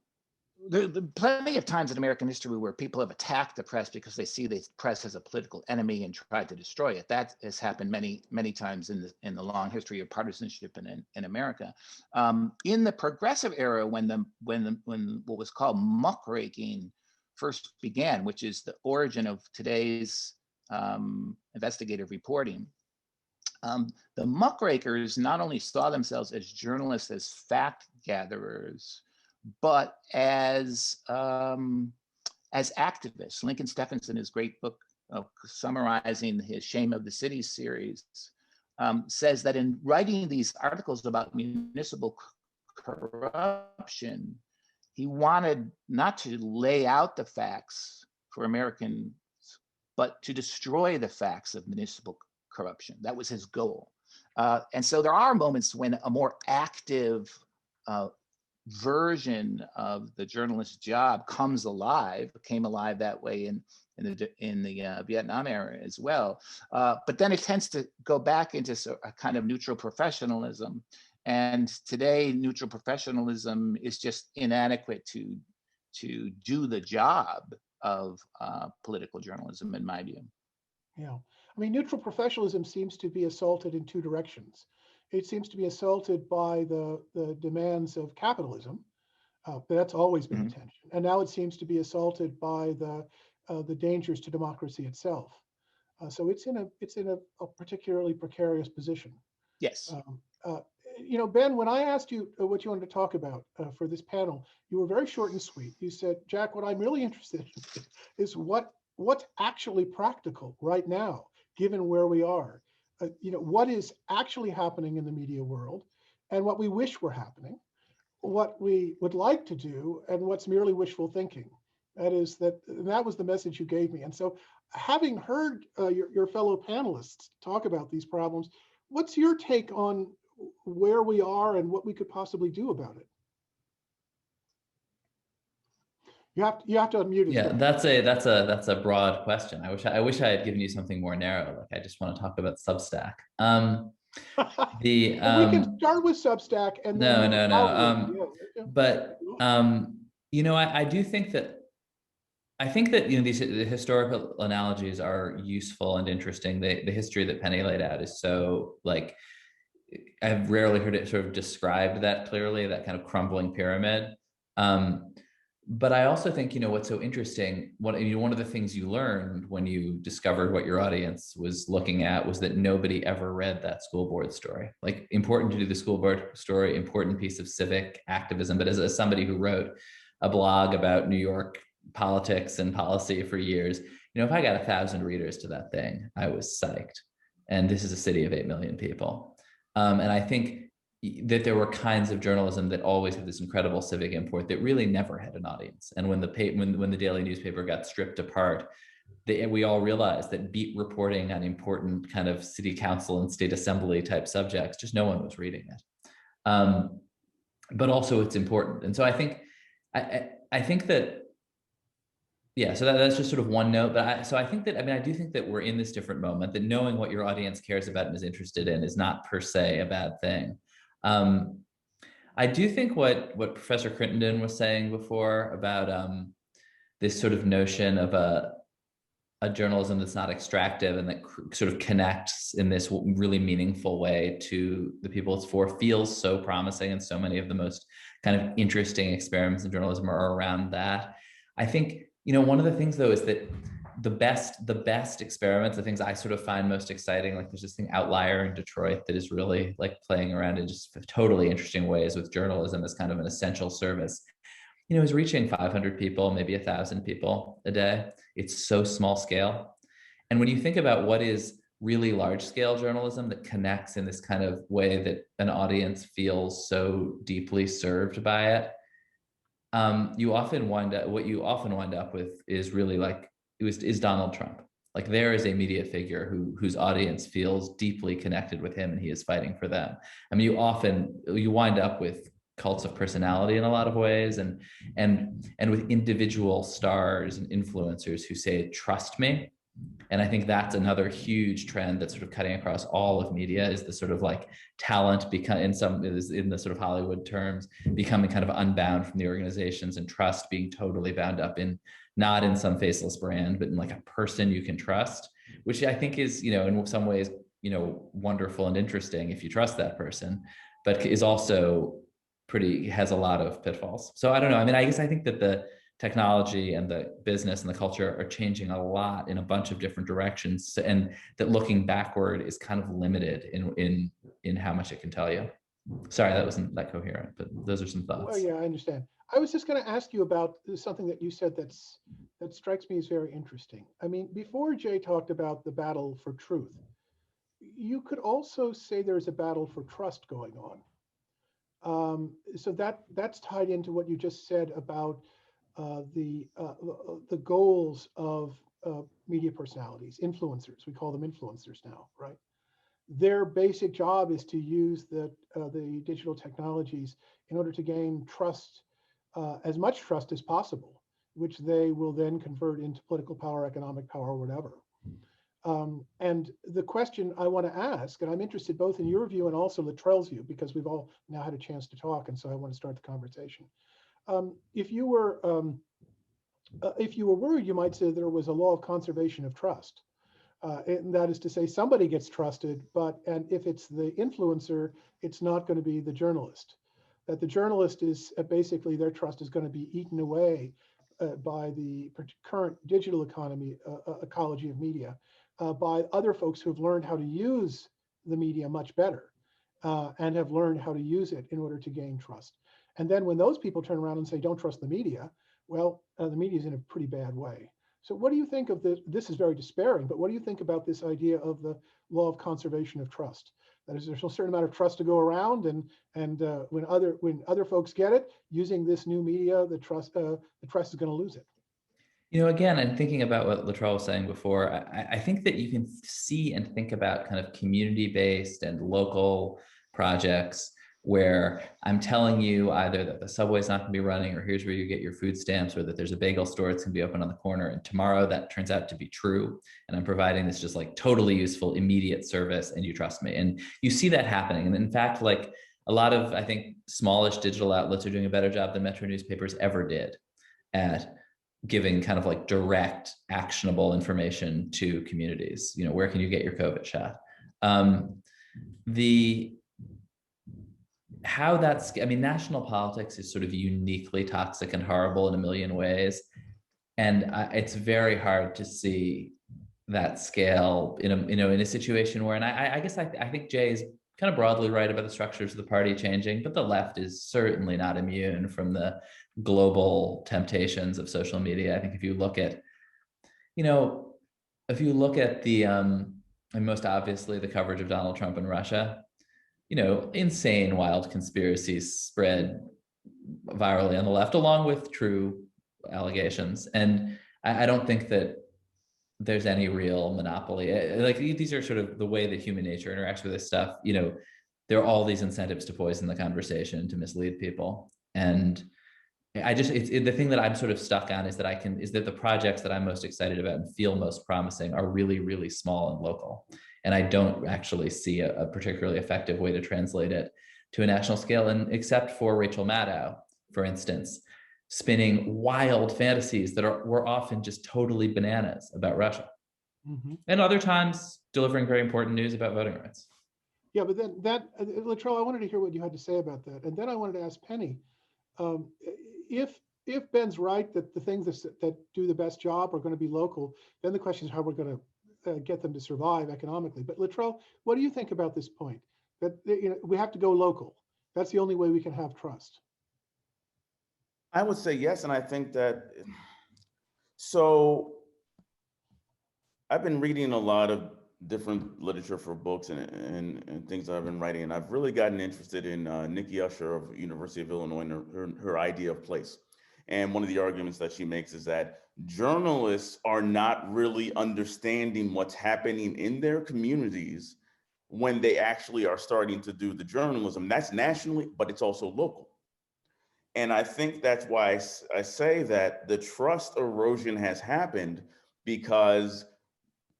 there plenty of times in American history where people have attacked the press because they see the press as a political enemy and tried to destroy it. That has happened many times in the long history of partisanship in America. In the progressive era, when what was called muckraking first began, which is the origin of today's investigative reporting. The muckrakers not only saw themselves as journalists, as fact gatherers, but as activists. Lincoln Stephenson, his great book summarizing his Shame of the City series, says that in writing these articles about municipal corruption, he wanted not to lay out the facts for Americans, but to destroy the facts of municipal corruption. That was his goal. And so there are moments when a more active version of the journalist's job came alive that way in the Vietnam era as well. But then it tends to go back into a kind of neutral professionalism. And today, neutral professionalism is just inadequate to do the job of political journalism, in my view.
Yeah. I mean, neutral professionalism seems to be assaulted in two directions. It seems to be assaulted by the demands of capitalism, but that's always been the tension. And now it seems to be assaulted by the dangers to democracy itself. So it's in a particularly precarious position.
Yes.
Ben, when I asked you what you wanted to talk about for this panel, you were very short and sweet. You said, Jack, what I'm really interested in is what's actually practical right now, given where we are. What is actually happening in the media world, and what we wish were happening, what we would like to do, and what's merely wishful thinking. That was the message you gave me. And so, having heard your fellow panelists talk about these problems, what's your take on where we are and what we could possibly do about it? You have to unmute.
Yeah, that's a broad question. I wish I had given you something more narrow. Like, I just want to talk about Substack. We
can start with Substack and then
no. But I do think that these the historical analogies are useful and interesting. The history that Penny laid out is so, like, I've rarely heard it sort of described that clearly, that kind of crumbling pyramid. But I also think, what's so interesting, one of the things you learned when you discovered what your audience was looking at was that nobody ever read that school board story. Like, important to do the school board story, important piece of civic activism. But as somebody who wrote a blog about New York politics and policy for years, if I got 1,000 readers to that thing, I was psyched. And this is a city of 8 million people. And I think that there were kinds of journalism that always had this incredible civic import that really never had an audience. And when the daily newspaper got stripped apart, we all realized that beat reporting on important kind of city council and state assembly type subjects, just no one was reading it. But also it's important. And so I think that yeah, so that's just sort of one note. But I think that, I mean, I do think that we're in this different moment, that knowing what your audience cares about and is interested in is not per se a bad thing. I do think what Professor Crittenden was saying before about this sort of notion of a journalism that's not extractive and that sort of connects in this really meaningful way to the people it's for feels so promising, and so many of the most kind of interesting experiments in journalism are around that. I think, one of the things though is that the best experiments, the things I sort of find most exciting, like there's this thing Outlier in Detroit that is really like playing around in just totally interesting ways with journalism as kind of an essential service. Is reaching 500 people, maybe 1,000 people a day. It's so small scale. And when you think about what is really large scale journalism that connects in this kind of way that an audience feels so deeply served by it, what you often wind up with is really like, is Donald Trump. Like there is a media figure whose audience feels deeply connected with him and he is fighting for them. I mean, you wind up with cults of personality in a lot of ways, and with individual stars and influencers who say, trust me. And I think that's another huge trend that's sort of cutting across all of media, is the sort of like talent in the sort of Hollywood terms, becoming kind of unbound from the organizations, and trust being totally bound up in, not in some faceless brand, but in like a person you can trust, which I think is, in some ways, wonderful and interesting if you trust that person, but is also has a lot of pitfalls. So I don't know. I mean, I guess I think that the technology and the business and the culture are changing a lot in a bunch of different directions, and that looking backward is kind of limited in how much it can tell you. Sorry, that wasn't that coherent, but those are some thoughts.
Well, yeah, I understand. I was just going to ask you about something that you said that strikes me as very interesting. I mean, before Jay talked about the battle for truth, you could also say there's a battle for trust going on. So that's tied into what you just said about the goals of media personalities, influencers. We call them influencers now, right? Their basic job is to use the digital technologies in order to gain trust, as much trust as possible, which they will then convert into political power, economic power, or whatever. And the question I want to ask, and I'm interested both in your view and also Luttrell's view, because we've all now had a chance to talk, and so I want to start the conversation. If you were worried, you might say there was a law of conservation of trust, and that is to say, somebody gets trusted, and if it's the influencer, it's not going to be the journalist. That the journalist is basically, their trust is going to be eaten away by the current digital ecology of media. By other folks who have learned how to use the media much better and have learned how to use it in order to gain trust. And then when those people turn around and say, don't trust the media, well, the media is in a pretty bad way. So what do you think of this? This is very despairing, but what do you think about this idea of the law of conservation of trust? That is, there's a certain amount of trust to go around, and when other folks get it, using this new media, the trust is going to lose it.
Again, and thinking about what Luttrell was saying before, I think that you can see and think about kind of community-based and local projects where I'm telling you either that the subway's not going to be running, or here's where you get your food stamps, or that there's a bagel store that's going to be open on the corner, and tomorrow that turns out to be true, and I'm providing this just like totally useful, immediate service, and you trust me. And you see that happening. And in fact, like a lot of, I think, smallish digital outlets are doing a better job than Metro newspapers ever did at giving kind of like direct, actionable information to communities. Where can you get your COVID shot? National politics is sort of uniquely toxic and horrible in a million ways. And it's very hard to see that scale in a situation where, and I guess I think Jay is kind of broadly right about the structures of the party changing, but the left is certainly not immune from the global temptations of social media. I think if you look at the, and most obviously the coverage of Donald Trump in Russia, insane, wild conspiracies spread virally on the left, along with true allegations. And I don't think that there's any real monopoly. Like, these are sort of the way that human nature interacts with this stuff. There are all these incentives to poison the conversation, to mislead people. And the thing that I'm sort of stuck on is that the projects that I'm most excited about and feel most promising are really, really small and local. And I don't actually see a particularly effective way to translate it to a national scale. And except for Rachel Maddow, for instance, spinning wild fantasies that were often just totally bananas about Russia.
Mhm.
And other times delivering very important news about voting rights.
Yeah, but then Latrell, I wanted to hear what you had to say about that. And then I wanted to ask Penny, um, if Ben's right that the things that do the best job are going to be local, then the question is how we're going to get them to survive economically. But Latrell, what do you think about this point? That we have to go local. That's the only way we can have trust.
I would say yes, and I think that, so I've been reading a lot of different literature for books and things I've been writing, and I've really gotten interested in Nikki Usher of University of Illinois and her idea of place. And one of the arguments that she makes is that journalists are not really understanding what's happening in their communities when they actually are starting to do the journalism. That's nationally, but it's also local. And I think that's why I say that the trust erosion has happened, because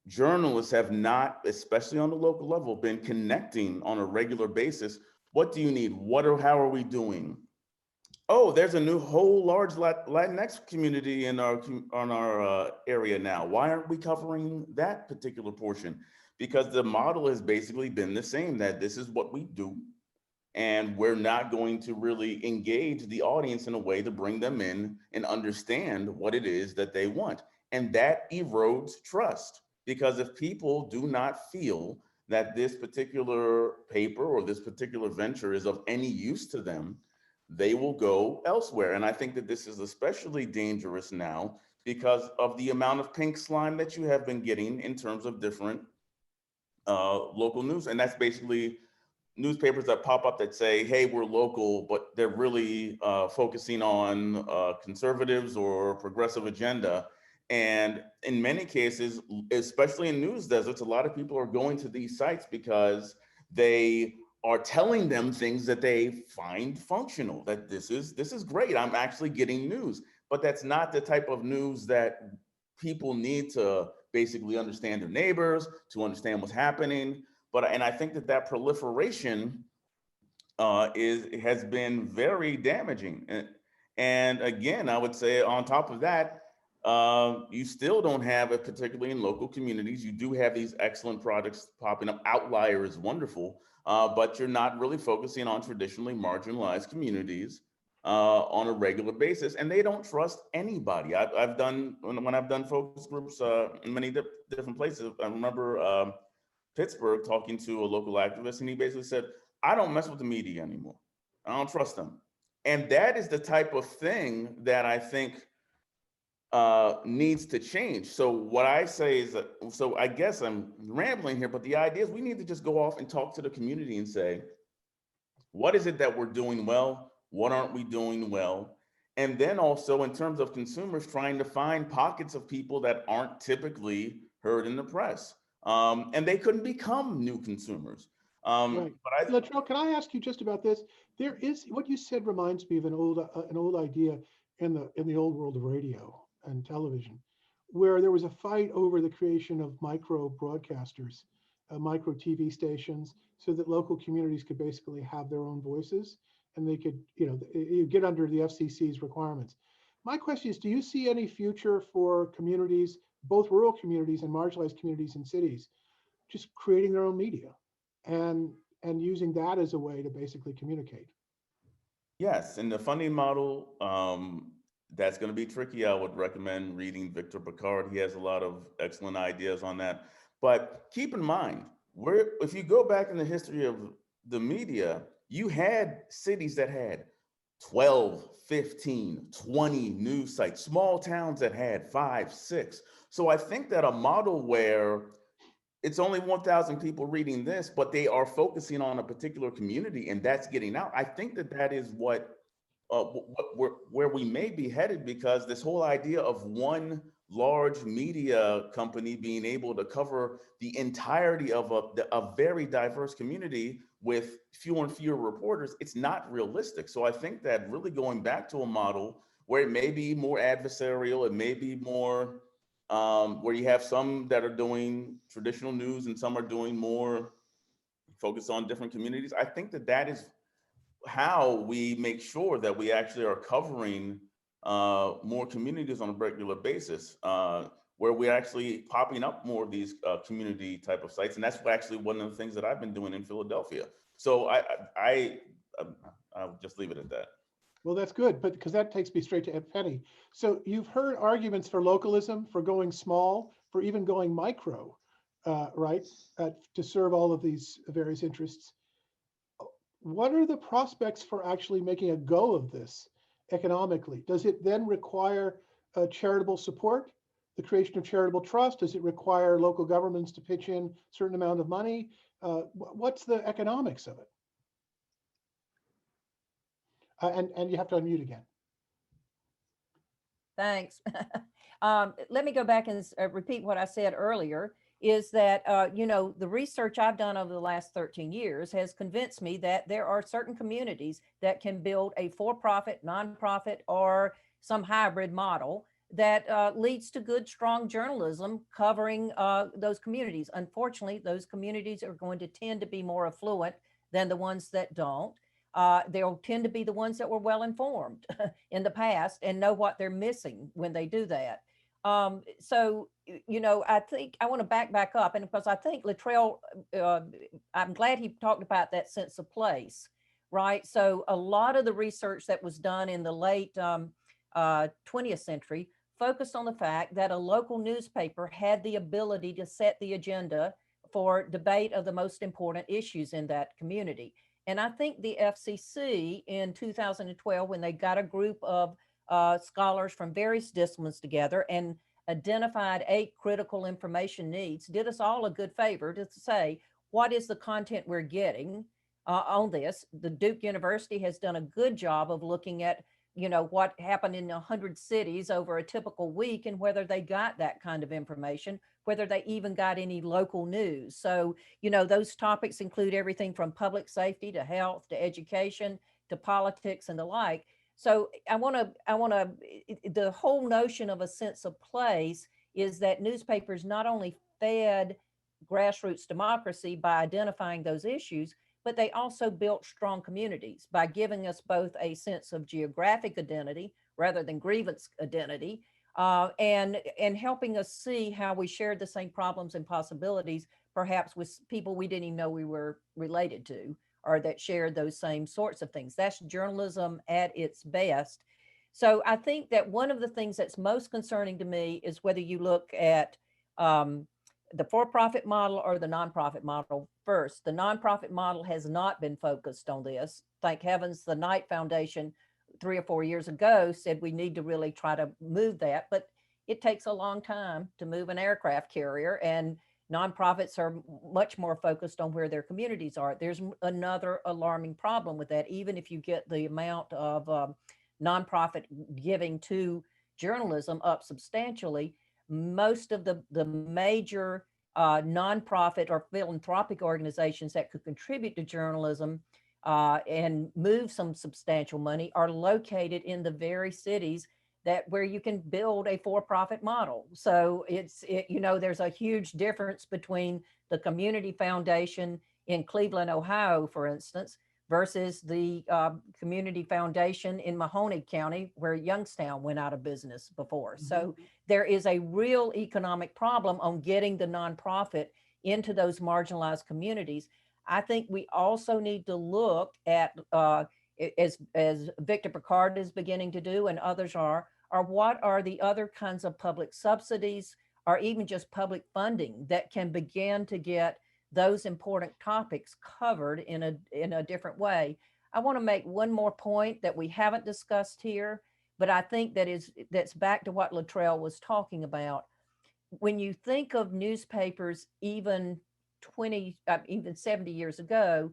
journalists have not, especially on the local level, been connecting on a regular basis. What do you need? How are we doing? Oh, there's a new whole large Latinx community in our area now. Why aren't we covering that particular portion? Because the model has basically been the same, that this is what we do, and we're not going to really engage the audience in a way to bring them in and understand what it is that they want. And that erodes trust, because if people do not feel that this particular paper or this particular venture is of any use to them, they will go elsewhere. And I think that this is especially dangerous now because of the amount of pink slime that you have been getting in terms of different local news. And that's basically newspapers that pop up that say, hey, we're local, but they're really focusing on conservatives or progressive agenda. And in many cases, especially in news deserts, a lot of people are going to these sites because they are telling them things that they find functional, that this is great, I'm actually getting news. But that's not the type of news that people need to basically understand their neighbors, to understand what's happening. And I think that proliferation has been very damaging. And again, I would say on top of that, you still don't have it, particularly in local communities. You do have these excellent products popping up. Outlier is wonderful, but you're not really focusing on traditionally marginalized communities on a regular basis, and they don't trust anybody. I've done, when I've done focus groups in many different places. I remember Pittsburgh talking to a local activist, and he basically said, I don't mess with the media anymore. I don't trust them. And that is the type of thing that I think needs to change. So what I say is that, so I guess I'm rambling here, but the idea is we need to just go off and talk to the community and say, what is it that we're doing well? What aren't we doing well? And then also in terms of consumers, trying to find pockets of people that aren't typically heard in the press. And they couldn't become new consumers.
Right. Latrell, can I ask you just about this? There is, what you said reminds me of an old idea in the old world of radio and television, where there was a fight over the creation of micro broadcasters, micro TV stations, so that local communities could basically have their own voices, and they could, you get under the FCC's requirements. My question is, do you see any future for communities, both rural communities and marginalized communities in cities, just creating their own media and using that as a way to basically communicate?
Yes, and the funding model, that's going to be tricky. I would recommend reading Victor Picard. He has a lot of excellent ideas on that. But keep in mind, if you go back in the history of the media, you had cities that had 12, 15, 20 news sites, small towns that had 5, 6. So I think that a model where it's only 1,000 people reading this, but they are focusing on a particular community and that's getting out. I think that is where we may be headed, because this whole idea of one large media company being able to cover the entirety of a very diverse community with fewer and fewer reporters, it's not realistic. So I think that really going back to a model where it may be more adversarial, it may be more where you have some that are doing traditional news and some are doing more focus on different communities. I think that that is how we make sure that we actually are covering more communities on a regular basis, where we're actually popping up more of these community type of sites. And that's actually one of the things that I've been doing in Philadelphia. So I'll just leave it at that.
Well, that's good, but because that takes me straight to Ed Penny. So you've heard arguments for localism, for going small, for even going micro, right, to serve all of these various interests. What are the prospects for actually making a go of this economically? Does it then require charitable support, the creation of charitable trust? Does it require local governments to pitch in a certain amount of money? What's the economics of it? And you have to unmute again.
Thanks. Let me go back and repeat what I said earlier, is that, the research I've done over the last 13 years has convinced me that there are certain communities that can build a for-profit, nonprofit, or some hybrid model that leads to good, strong journalism covering those communities. Unfortunately, those communities are going to tend to be more affluent than the ones that don't. They'll tend to be the ones that were well informed in the past and know what they're missing when they do that. So, I think I want to back up, and because I think Littrell, I'm glad he talked about that sense of place, right? So a lot of the research that was done in the late 20th century focused on the fact that a local newspaper had the ability to set the agenda for debate of the most important issues in that community. And I think the FCC in 2012, when they got a group of scholars from various disciplines together and identified 8 critical information needs, did us all a good favor to say, what is the content we're getting on this? The Duke University has done a good job of looking at, what happened in 100 cities over a typical week and whether they got that kind of information, whether they even got any local news. So, those topics include everything from public safety to health to education to politics and the like. So the whole notion of a sense of place is that newspapers not only fed grassroots democracy by identifying those issues, but they also built strong communities by giving us both a sense of geographic identity rather than grievance identity, and helping us see how we shared the same problems and possibilities, perhaps with people we didn't even know we were related to, or that shared those same sorts of things. That's journalism at its best. So I think that one of the things that's most concerning to me is whether you look at the for-profit model or the nonprofit model first. The nonprofit model has not been focused on this. Thank heavens the Knight Foundation 3 or 4 years ago said we need to really try to move that, but it takes a long time to move an aircraft carrier, and nonprofits are much more focused on where their communities are. There's another alarming problem with that. Even if you get the amount of nonprofit giving to journalism up substantially, most of the major nonprofit or philanthropic organizations that could contribute to journalism and move some substantial money are located in the very cities where you can build a for-profit model. So there's a huge difference between the community foundation in Cleveland, Ohio, for instance, versus the community foundation in Mahoney County, where Youngstown went out of business before. Mm-hmm. So there is a real economic problem on getting the nonprofit into those marginalized communities. I think we also need to look at, as Victor Pickard is beginning to do and others are what are the other kinds of public subsidies or even just public funding that can begin to get those important topics covered in a different way. I want to make one more point that we haven't discussed here, but I think that's back to what Littrell was talking about. When you think of newspapers, even 70 years ago,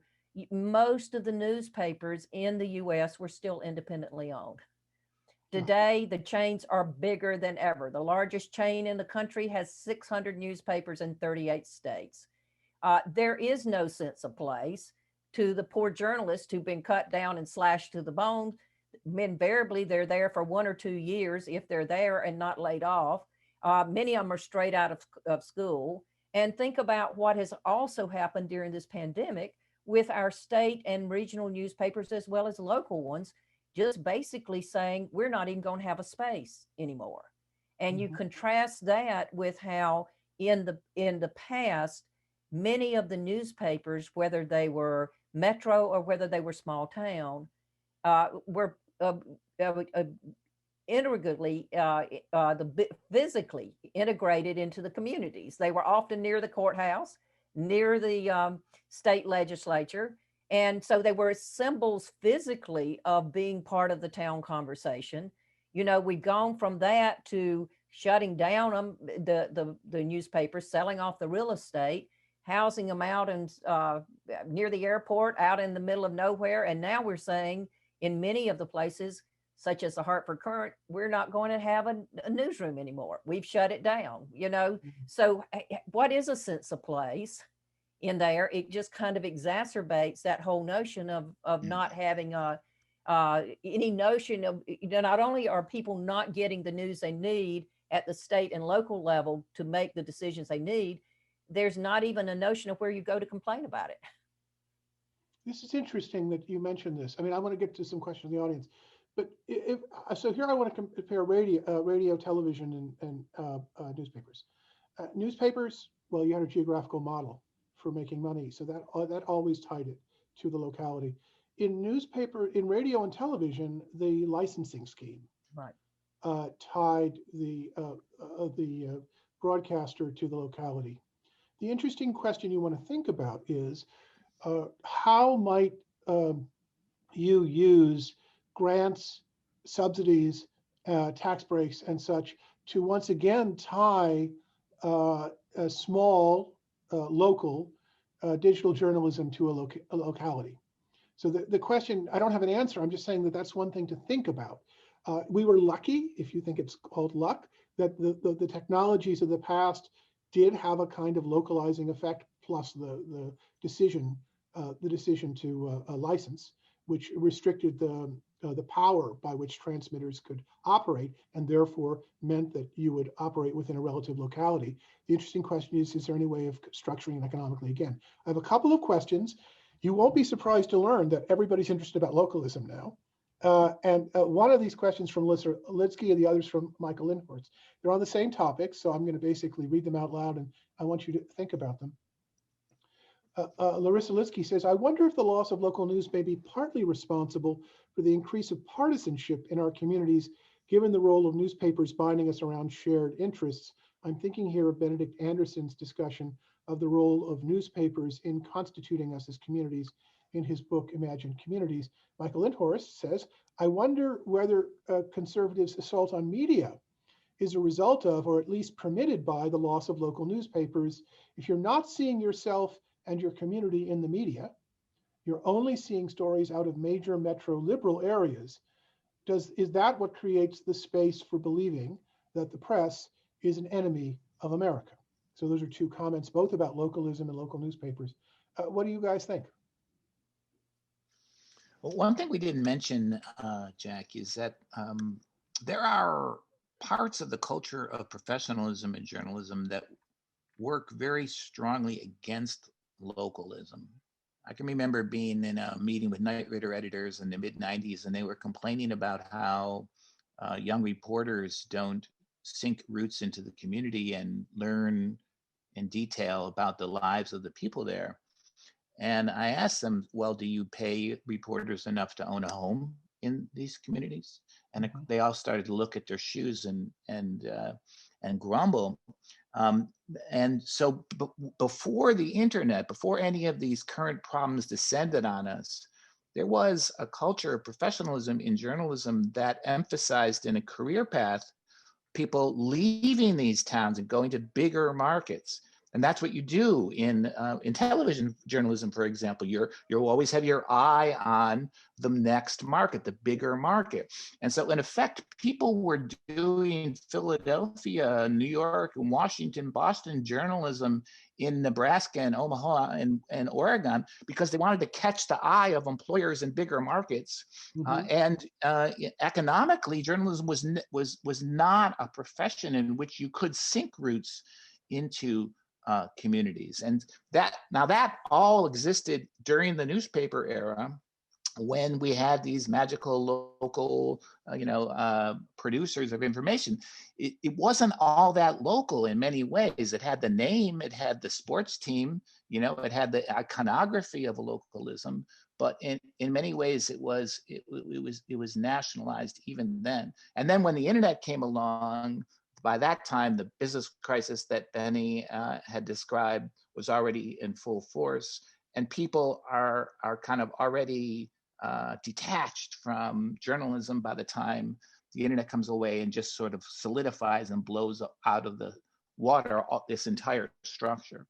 most of the newspapers in the US were still independently owned. Today, the chains are bigger than ever. The largest chain in the country has 600 newspapers in 38 states. There is no sense of place. to the poor journalists who've been cut down and slashed to the bone. Invariably, they're there for 1 or 2 years if they're there and not laid off. Many of them are straight out of school. And think about what has also happened during this pandemic with our state and regional newspapers as well as local ones, just basically saying we're not even going to have a space anymore. And you contrast that with how in the past, many of the newspapers, whether they were metro or whether they were small town, were integrally, physically integrated into the communities. They were often near the courthouse, near the state legislature. And so they were symbols physically of being part of the town conversation. You know, we've gone from that to shutting down them, the newspapers, selling off the real estate, housing them out and near the airport, out in the middle of nowhere. And now we're saying in many of the places, such as the Hartford Courant, we're not going to have a newsroom anymore. We've shut it down, you know? So what is a sense of place in there? It just kind of exacerbates that whole notion of not having any notion of, you know, not only are people not getting the news they need at the state and local level to make the decisions they need, there's not even a notion of where you go to complain about it.
This is interesting that you mentioned this. I mean, I want to get to some questions in the audience, but so here I want to compare radio, television, and newspapers. Newspapers, well, you had a geographical model for making money, so that always tied it to the locality. In radio and television, the licensing scheme tied the broadcaster to the locality. The interesting question you want to think about is how might you use grants, subsidies, tax breaks, and such to once again tie a small local digital journalism to a locality. So the question, I don't have an answer. I'm just saying that that's one thing to think about. We were lucky, if you think it's called luck, that the technologies of the past did have a kind of localizing effect, plus the decision to license, which restricted the power by which transmitters could operate, and therefore meant that you would operate within a relative locality. The interesting question is there any way of structuring it economically? Again, I have a couple of questions. You won't be surprised to learn that everybody's interested about localism now. And one of these questions from Larissa Litsky and the others from Michael Lindhorst. They're on the same topic, so I'm going to basically read them out loud, and I want you to think about them. Larissa Litsky says, I wonder if the loss of local news may be partly responsible for the increase of partisanship in our communities, given the role of newspapers binding us around shared interests. I'm thinking here of Benedict Anderson's discussion of the role of newspapers in constituting us as communities in his book, Imagined Communities. Michael Lindhorst says, I wonder whether conservatives' assault on media is a result of, or at least permitted by, the loss of local newspapers. If you're not seeing yourself and your community in the media, you're only seeing stories out of major metro liberal areas. Is that what creates the space for believing that the press is an enemy of America? So those are two comments, both about localism and local newspapers. What do you guys think?
Well, one thing we didn't mention, Jack, is that there are parts of the culture of professionalism and journalism that work very strongly against localism. I can remember being in a meeting with Knight Ridder editors in the mid-90s, and they were complaining about how young reporters don't sink roots into the community and learn in detail about the lives of the people there. And I asked them, well, do you pay reporters enough to own a home in these communities? And they all started to look at their shoes and grumble. And so before the internet, before any of these current problems descended on us, there was a culture of professionalism in journalism that emphasized in a career path people leaving these towns and going to bigger markets. And that's what you do in television journalism, for example. You'll always have your eye on the next market, the bigger market. And so in effect, people were doing Philadelphia, New York, and Washington, Boston journalism in Nebraska and Omaha and Oregon because they wanted to catch the eye of employers in bigger markets. And economically, journalism was not a profession in which you could sink roots into communities. And that all existed during the newspaper era, when we had these magical local, producers of information. It wasn't all that local in many ways. It had the name, it had the sports team, it had the iconography of localism, but in many ways it was nationalized even then. And then when the internet came along, by that time, the business crisis that Benny had described was already in full force, and people are kind of already detached from journalism by the time the internet comes away and just sort of solidifies and blows out of the water this entire structure.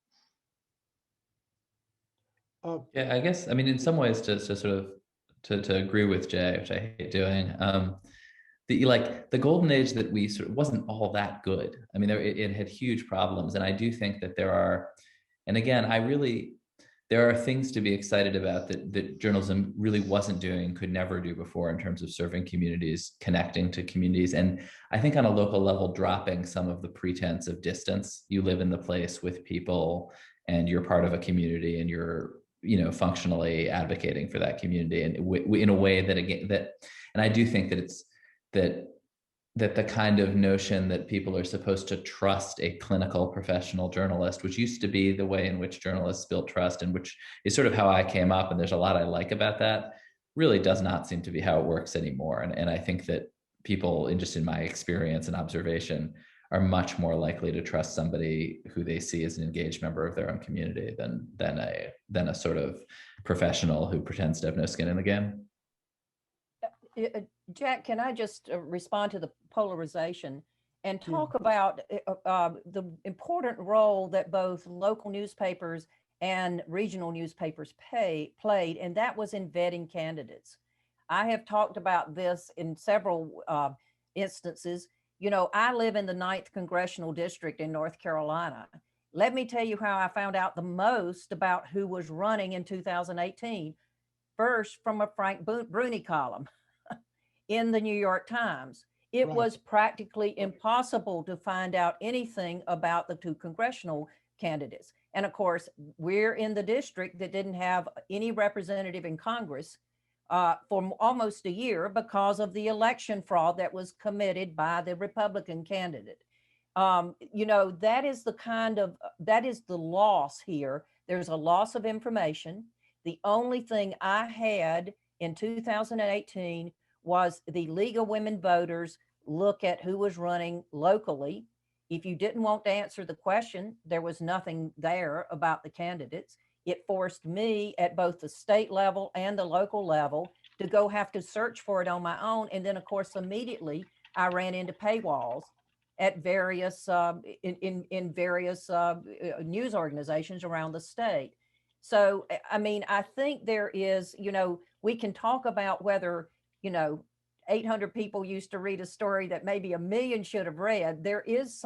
Yeah, I guess, I mean, in some ways to sort of to agree with Jay, which I hate doing, the golden age that we sort of wasn't all that good. I mean, it had huge problems. And I do think that there are, and again, there are things to be excited about that journalism really wasn't doing, could never do before in terms of serving communities, connecting to communities. And I think on a local level, dropping some of the pretense of distance. You live in the place with people and you're part of a community and you're, functionally advocating for that community and in a way that, again, and I do think that it's, that the kind of notion that people are supposed to trust a clinical professional journalist, which used to be the way in which journalists built trust, and which is sort of how I came up, and there's a lot I like about that, really does not seem to be how it works anymore. And I think that people, just in my experience and observation, are much more likely to trust somebody who they see as an engaged member of their own community than a sort of professional who pretends to have no skin in the game.
Jack, can I just respond to the polarization and talk about the important role that both local newspapers and regional newspapers played, and that was in vetting candidates. I have talked about this in several instances. I live in the 9th Congressional District in North Carolina. Let me tell you how I found out the most about who was running in 2018. First, from a Frank Bruni column in the New York Times. It was practically impossible to find out anything about the 2 congressional candidates. And of course, we're in the district that didn't have any representative in Congress for almost a year because of the election fraud that was committed by the Republican candidate. That is the loss here. There's a loss of information. The only thing I had in 2018 was the League of Women Voters look at who was running locally. If you didn't want to answer the question, there was nothing there about the candidates. It forced me at both the state level and the local level to go have to search for it on my own. And then of course, immediately I ran into paywalls at various, in various news organizations around the state. So, I mean, I think there is, we can talk about whether, 800 people used to read a story that maybe 1 million should have read. There's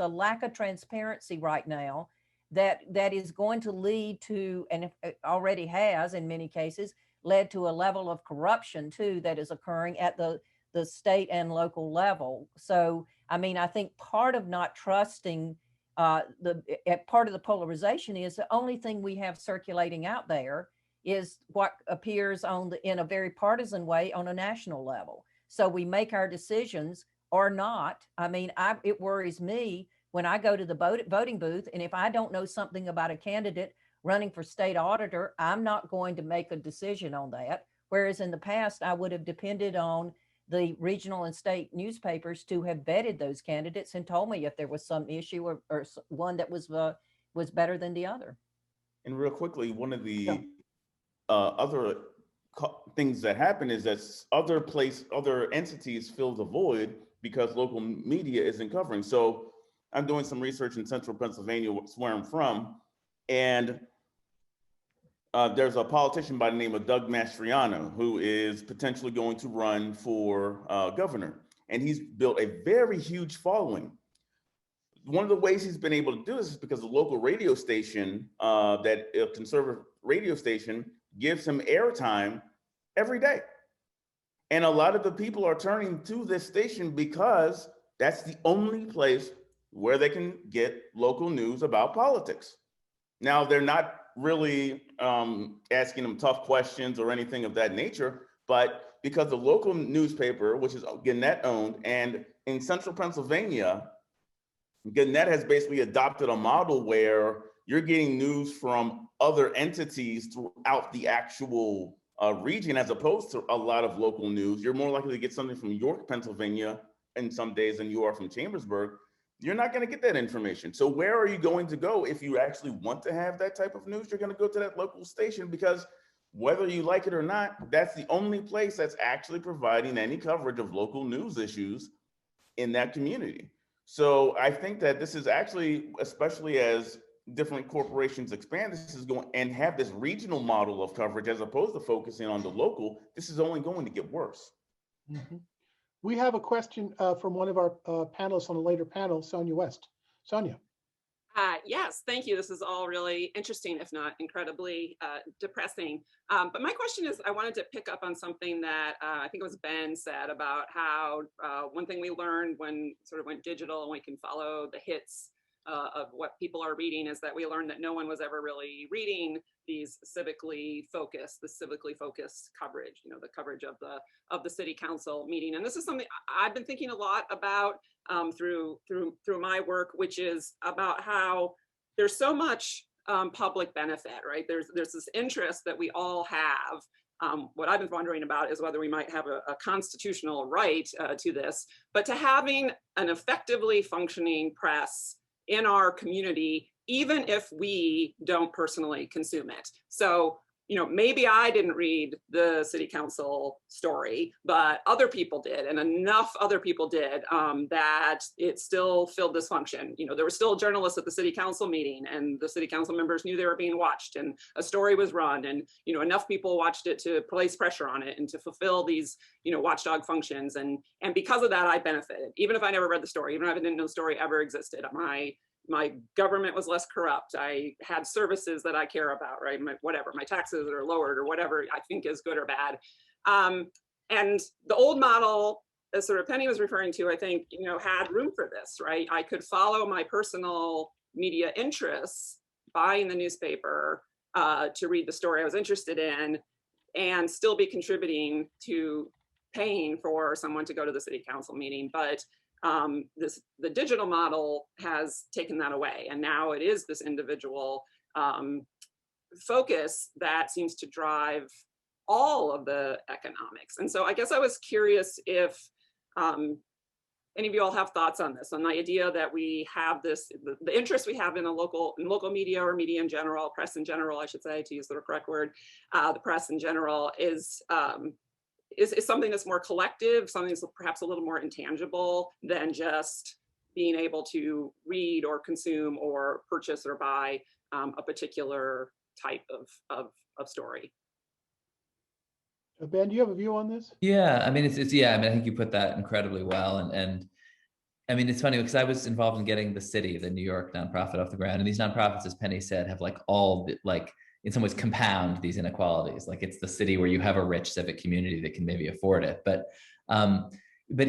a lack of transparency right now that is going to lead to, and it already has in many cases, led to a level of corruption too that is occurring at the state and local level. So, I mean, I think part of not trusting part of the polarization is the only thing we have circulating out there is what appears in a very partisan way on a national level. So we make our decisions or not. I mean, it worries me when I go to the voting booth, and if I don't know something about a candidate running for state auditor, I'm not going to make a decision on that. Whereas in the past, I would have depended on the regional and state newspapers to have vetted those candidates and told me if there was some issue or one that was better than the other.
And real quickly, one of the other things that happen is that other entities fill the void because local media isn't covering. So I'm doing some research in central Pennsylvania, where I'm from, and there's a politician by the name of Doug Mastriano who is potentially going to run for governor, and he's built a very huge following. One of the ways he's been able to do this is because the local radio station, that a conservative radio station, gives him airtime every day. And a lot of the people are turning to this station because that's the only place where they can get local news about politics. Now, they're not really asking them tough questions or anything of that nature, but because the local newspaper, which is Gannett owned, and in central Pennsylvania, Gannett has basically adopted a model where you're getting news from other entities throughout the actual region, as opposed to a lot of local news. You're more likely to get something from York, Pennsylvania, in some days than you are from Chambersburg. You're not going to get that information. So where are you going to go if you actually want to have that type of news? You're going to go to that local station, because whether you like it or not, that's the only place that's actually providing any coverage of local news issues in that community. So I think that this is actually, especially as different corporations expand, this is going and have this regional model of coverage as opposed to focusing on the local. This is only going to get worse.
Mm-hmm. We have a question from one of our panelists on a later panel, Sonia West. Sonia.
Yes, thank you. This is all really interesting, if not incredibly depressing. But my question is, I wanted to pick up on something that I think it was Ben said about how one thing we learned when sort of went digital and we can follow the hits of what people are reading is that we learned that no one was ever really reading these civically focused coverage, you know, the coverage of the city council meeting. And this is something I've been thinking a lot about through my work, which is about how there's so much public benefit, right? There's this interest that we all have. What I've been wondering about is whether we might have a constitutional right to this, but to having an effectively functioning press in our community, even if we don't personally consume it. So, you know, maybe I didn't read the city council story, but other people did, and enough other people did that it still filled this function. You know, there were still journalists at the city council meeting, and the city council members knew they were being watched, and a story was run, and, you know, enough people watched it to place pressure on it and to fulfill these, you know, watchdog functions. And because of that, I benefited, even if I never read the story, even if I didn't know the story ever existed. My government was less corrupt. I had services that I care about, right? My taxes are lowered or whatever I think is good or bad. And the old model, as sort of Penny was referring to, I think, you know, had room for this, right? I could follow my personal media interests, buying the newspaper to read the story I was interested in, and still be contributing to paying for someone to go to the city council meeting. But the digital model has taken that away, and now it is this individual focus that seems to drive all of the economics. And so I guess I was curious if any of you all have thoughts on this, on the idea that we have this, the interest we have in local media, or media in general, press in general, I should say, to use the correct word, the press in general is something that's more collective, something that's perhaps a little more intangible than just being able to read or consume or purchase or buy a particular type of story.
Ben, do you have a view on this?
Yeah, I mean, I think you put that incredibly well. And I mean, it's funny because I was involved in getting the city, the New York nonprofit, off the ground. And these nonprofits, as Penny said, have in some ways compound these inequalities. Like, it's the city where you have a rich civic community that can maybe afford it. But but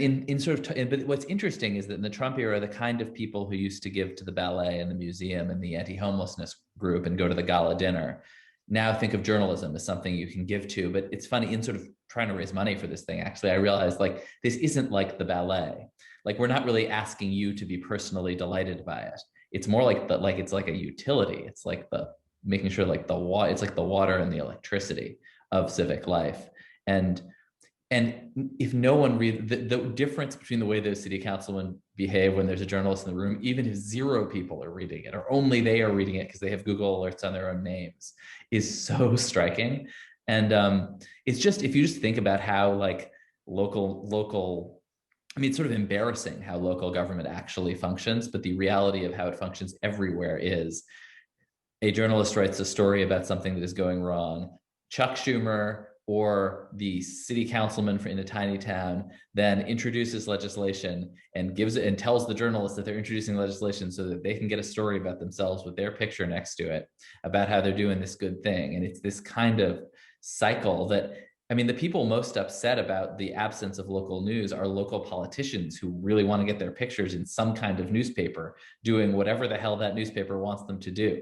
what's interesting is that in the Trump era, the kind of people who used to give to the ballet and the museum and the anti-homelessness group and go to the gala dinner now think of journalism as something you can give to. But it's funny, in sort of trying to raise money for this thing, actually, I realized, like, this isn't like the ballet. Like, we're not really asking you to be personally delighted by it. It's more like it's like a utility. It's like making sure, like, it's like the water and the electricity of civic life. And if no one the difference between the way those city councilmen behave when there's a journalist in the room, even if 0 people are reading it, or only they are reading it because they have Google alerts on their own names, is so striking. And it's just, if you just think about how, like, local I mean, it's sort of embarrassing how local government actually functions, but the reality of how it functions everywhere is a journalist writes a story about something that is going wrong. Chuck Schumer or the city councilman in a tiny town then introduces legislation and gives it and tells the journalists that they're introducing legislation so that they can get a story about themselves with their picture next to it about how they're doing this good thing. And it's this kind of cycle that, I mean, the people most upset about the absence of local news are local politicians who really want to get their pictures in some kind of newspaper doing whatever the hell that newspaper wants them to do.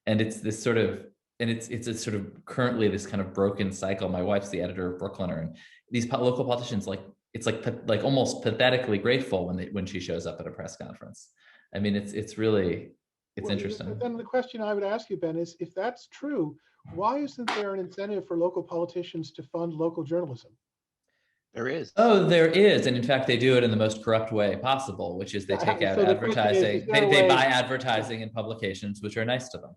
And it's this sort of, and it's a sort of currently this kind of broken cycle. My wife's the editor of Brookliner, and these local politicians, like, it's like almost pathetically grateful when she shows up at a press conference. I mean, it's really, it's interesting.
Then the question I would ask you, Ben, is if that's true, why isn't there an incentive for local politicians to fund local journalism?
There is.
Oh, there is. And in fact, they do it in the most corrupt way possible, which is they take out advertising. They buy advertising in publications, which are nice to them.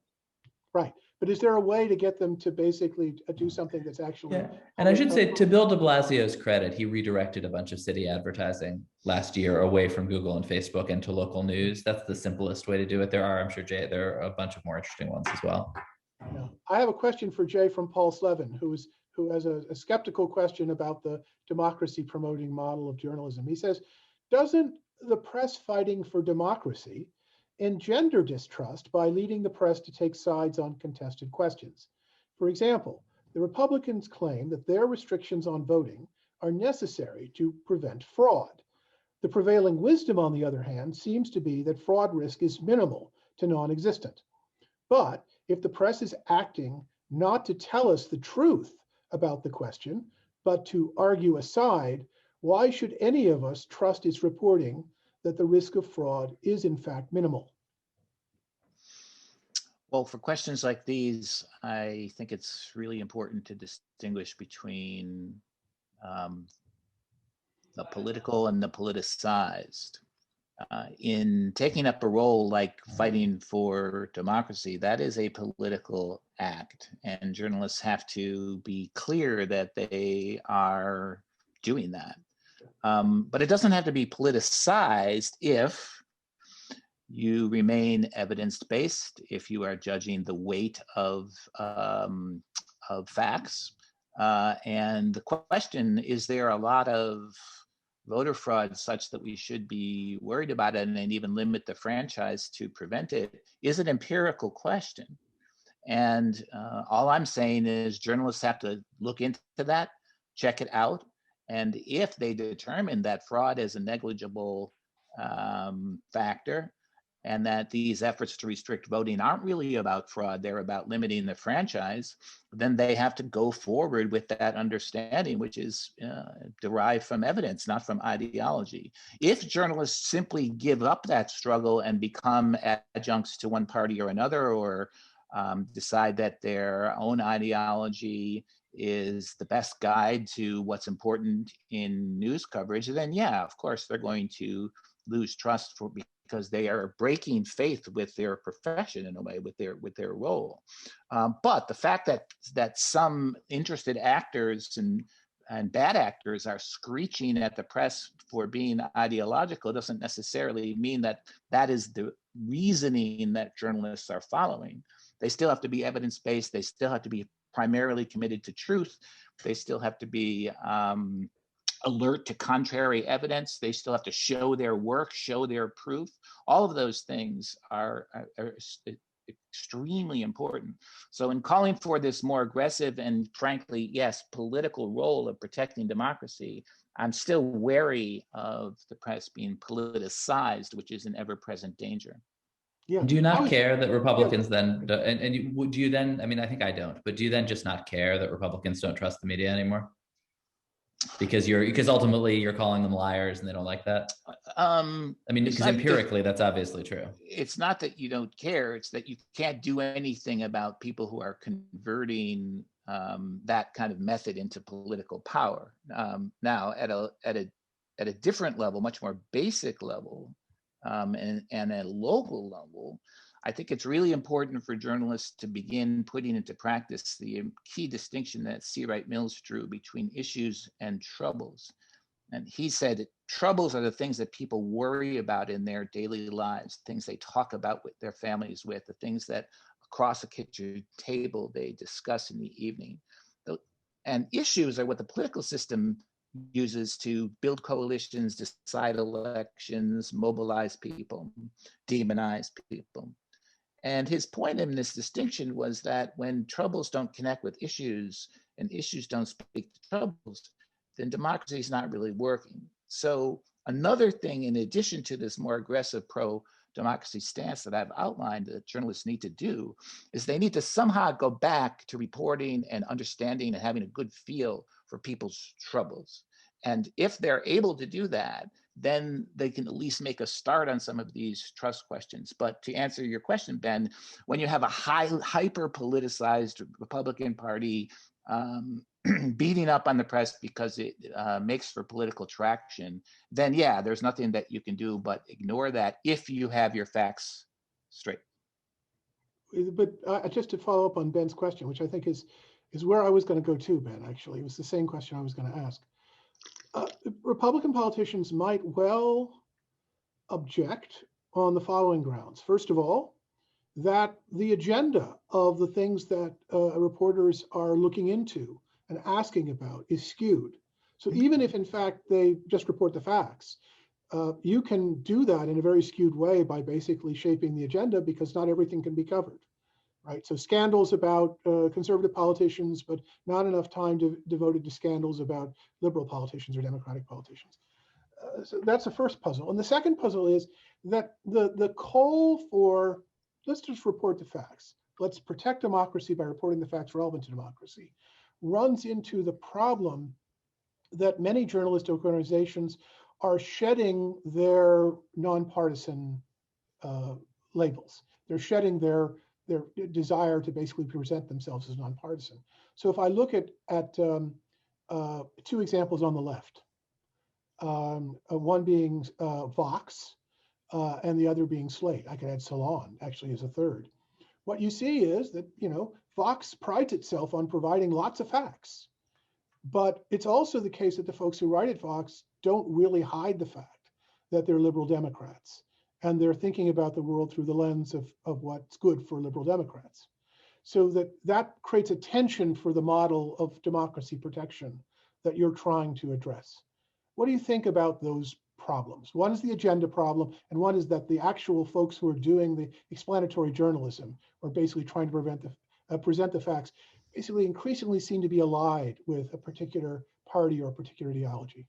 Right. But is there a way to get them to basically do something that's actually?
Yeah. And I should say, to Bill de Blasio's credit, he redirected a bunch of city advertising last year away from Google and Facebook and to local news. That's the simplest way to do it. There are, I'm sure, Jay, there are a bunch of more interesting ones as well.
Yeah. I have a question for Jay from Paul Slevin, who has a skeptical question about the democracy promoting model of journalism. He says, doesn't the press fighting for democracy engender distrust by leading the press to take sides on contested questions? For example, the Republicans claim that their restrictions on voting are necessary to prevent fraud. The prevailing wisdom, on the other hand, seems to be that fraud risk is minimal to non-existent. But if the press is acting not to tell us the truth about the question, but to argue a side, why should any of us trust its reporting that the risk of fraud is in fact minimal?
Well, for questions like these, I think it's really important to distinguish between the political and the politicized. In taking up a role like fighting for democracy, that is a political act, and journalists have to be clear that they are doing that. But it doesn't have to be politicized if you remain evidence-based, if you are judging the weight of facts. And the question, is there a lot of voter fraud such that we should be worried about it and even limit the franchise to prevent it, is an empirical question. And all I'm saying is journalists have to look into that, check it out. And if they determine that fraud is a negligible factor, and that these efforts to restrict voting aren't really about fraud, they're about limiting the franchise, then they have to go forward with that understanding, which is derived from evidence, not from ideology. If journalists simply give up that struggle and become adjuncts to one party or another, or decide that their own ideology is the best guide to what's important in news coverage, then yeah, of course, they're going to lose trust because they are breaking faith with their profession in a way, with their role. But the fact that some interested actors and bad actors are screeching at the press for being ideological doesn't necessarily mean that that is the reasoning that journalists are following. They still have to be evidence-based. They still have to be primarily committed to truth. They still have to be alert to contrary evidence. They still have to show their work, show their proof. All of those things are extremely important. So in calling for this more aggressive and frankly, yes, political role of protecting democracy, I'm still wary of the press being politicized, which is an ever-present danger.
Yeah.
Do you not care that Republicans then, do you then, I mean, I think I don't, but do you then just not care that Republicans don't trust the media anymore? Because ultimately you're calling them liars and they don't like that? I mean, because empirically that's obviously true. It's
not that you don't care, it's that you can't do anything about people who are converting that kind of method into political power. Now at a different level, much more basic level, and at a local level, I think it's really important for journalists to begin putting into practice the key distinction that C. Wright Mills drew between issues and troubles. And he said troubles are the things that people worry about in their daily lives, things they talk about with their families, with the things that across a kitchen table they discuss in the evening. And issues are what the political system uses to build coalitions, decide elections, mobilize people, demonize people. And his point in this distinction was that when troubles don't connect with issues and issues don't speak to troubles, then democracy is not really working. So another thing, in addition to this more aggressive pro-democracy stance that I've outlined that journalists need to do, is they need to somehow go back to reporting and understanding and having a good feel for people's troubles. And if they're able to do that, then they can at least make a start on some of these trust questions. But to answer your question, Ben, when you have a hyper politicized Republican Party beating up on the press because it makes for political traction, then yeah, there's nothing that you can do but ignore that if you have your facts straight.
But just to follow up on Ben's question, which I think is where I was going to go to, Ben, actually. It was the same question I was going to ask. Republican politicians might well object on the following grounds. First of all, that the agenda of the things that reporters are looking into and asking about is skewed. So even if in fact they just report the facts, you can do that in a very skewed way by basically shaping the agenda, because not everything can be covered, right? So scandals about conservative politicians, but not enough time devoted to scandals about liberal politicians or Democratic politicians. So that's the first puzzle. And the second puzzle is that the call for, let's just report the facts, let's protect democracy by reporting the facts relevant to democracy, runs into the problem that many journalistic organizations are shedding their nonpartisan labels. They're shedding their desire to basically present themselves as nonpartisan. So if I look at two examples on the left, one being Vox and the other being Slate. I could add Salon actually as a third. What you see is that, Vox prides itself on providing lots of facts, but it's also the case that the folks who write at Vox don't really hide the fact that they're liberal Democrats, and they're thinking about the world through the lens of what's good for liberal Democrats. So that creates a tension for the model of democracy protection that you're trying to address. What do you think about those problems? One is the agenda problem, and one is that the actual folks who are doing the explanatory journalism, or basically trying to present the facts, basically increasingly seem to be allied with a particular party or a particular ideology.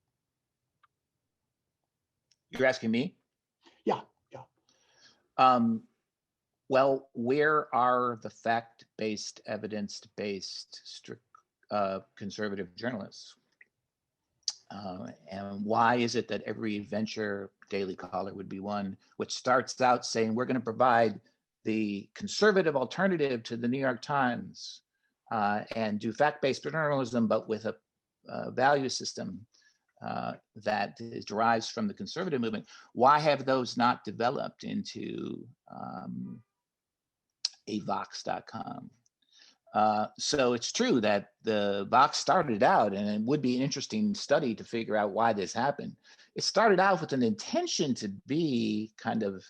You're asking me?
Yeah.
Well, where are the fact-based, evidence-based, strict conservative journalists? And why is it that every venture Daily Caller would be one which starts out saying, we're going to provide the conservative alternative to the New York Times and do fact-based journalism, but with a value system that derives from the conservative movement? Why have those not developed into a Vox.com? So it's true that the Vox started out, and it would be an interesting study to figure out why this happened. It started out with an intention to be kind of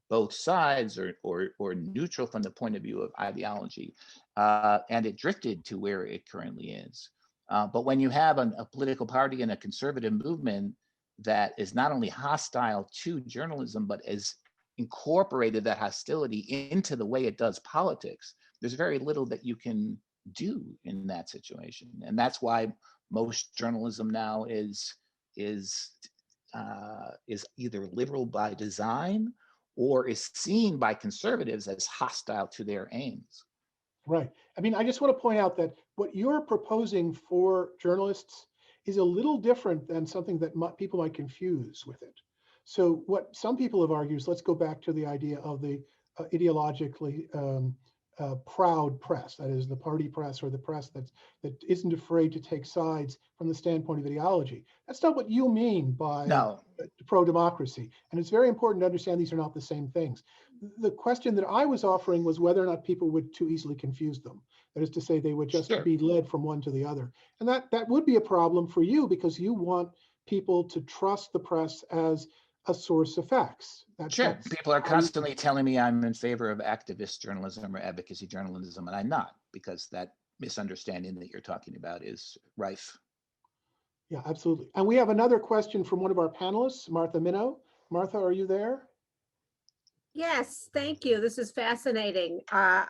both sides or neutral from the point of view of ideology, and it drifted to where it currently is. But when you have a political party and a conservative movement that is not only hostile to journalism, but is incorporated that hostility into the way it does politics, there's very little that you can do in that situation. And that's why most journalism now is either liberal by design or is seen by conservatives as hostile to their aims.
Right. I mean, I just want to point out that what you're proposing for journalists is a little different than something that people might confuse with it. So what some people have argued is, let's go back to the idea of the ideologically proud press, that is the party press or the press that isn't afraid to take sides from the standpoint of ideology. That's not what you mean by pro-democracy. And it's very important to understand these are not the same things. The question that I was offering was whether or not people would too easily confuse them. That is to say, they would just be led from one to the other. And that would be a problem for you, because you want people to trust the press as a source of facts.
Sure.
That's
People are
how
constantly telling me I'm in favor of activist journalism or advocacy journalism, and I'm not, because that misunderstanding that you're talking about is rife.
Yeah, absolutely. And we have another question from one of our panelists, Martha Minow. Martha, are you there?
Yes, thank you. This is fascinating. I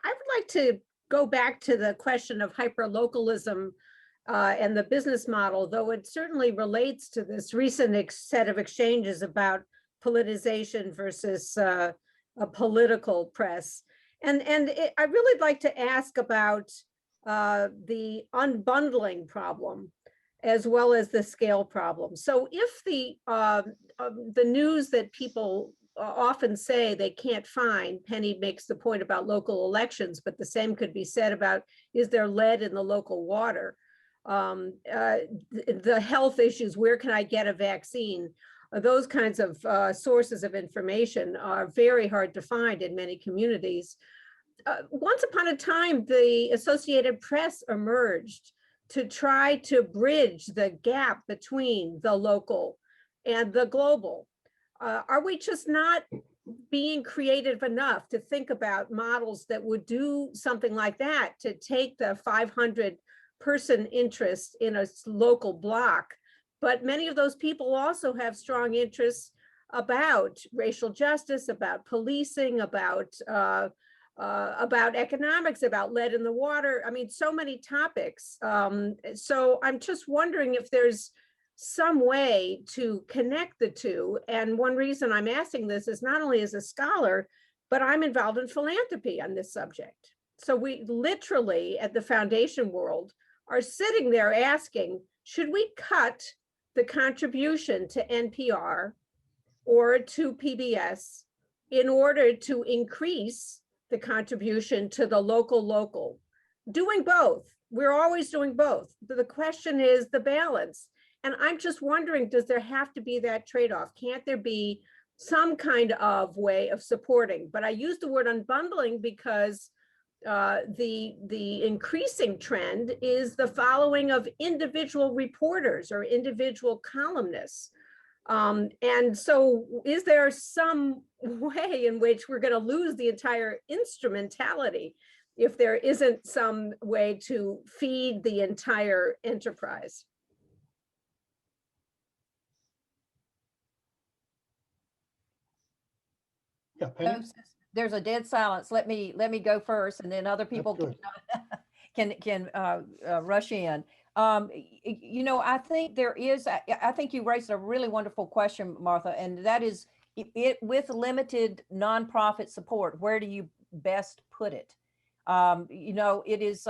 would like to go back to the question of hyperlocalism and the business model, though it certainly relates to this recent set of exchanges about politicization versus a political press. I really like to ask about the unbundling problem as well as the scale problem. So if the news that people often say they can't find, Penny makes the point about local elections, but the same could be said about, is there lead in the local water? The health issues, where can I get a vaccine? Those kinds of sources of information are very hard to find in many communities. Once upon a time, the Associated Press emerged to try to bridge the gap between the local and the global. Are we just not being creative enough to think about models that would do something like that, to take the 500 person interest in a local block? But many of those people also have strong interests about racial justice, about policing, about economics, about lead in the water. I mean, so many topics. So I'm just wondering if there's some way to connect the two. And one reason I'm asking this is not only as a scholar, but I'm involved in philanthropy on this subject. So we literally at the foundation world are sitting there asking, should we cut the contribution to NPR or to PBS in order to increase the contribution to the local? Doing both. We're always doing both. The question is the balance. And I'm just wondering, does there have to be that trade-off? Can't there be some kind of way of supporting? But I use the word unbundling because the increasing trend is the following of individual reporters or individual columnists. And so is there some way in which we're going to lose the entire instrumentality if there isn't some way to feed the entire enterprise?
Yeah, Penny?
There's a dead silence. Let me go first, and then other people can rush in. You know, I think there is. I think you raised a really wonderful question, Martha, and that is, it with limited nonprofit support, where do you best put it? You know, it is,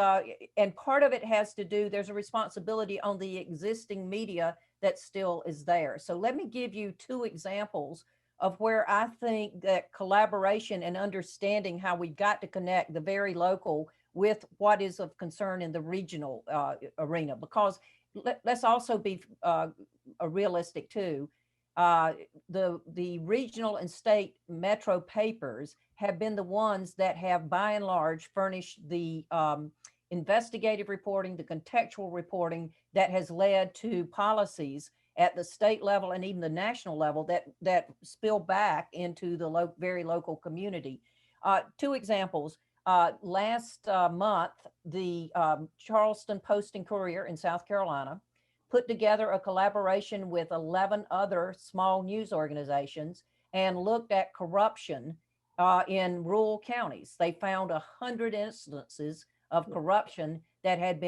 and part of it has to do. There's a responsibility on the existing media that still is there. So let me give you two examples of where I think that collaboration and understanding how we got to connect the very local with what is of concern in the regional arena, because let's also be realistic too. The regional and state metro papers have been the ones that have by and large furnished the investigative reporting, the contextual reporting that has led to policies at the state level and even the national level that spill back into the very local community. Two examples. Last month, the Charleston Post and Courier in South Carolina put together a collaboration with 11 other small news organizations and looked at corruption in rural counties. They found 100 instances of corruption that had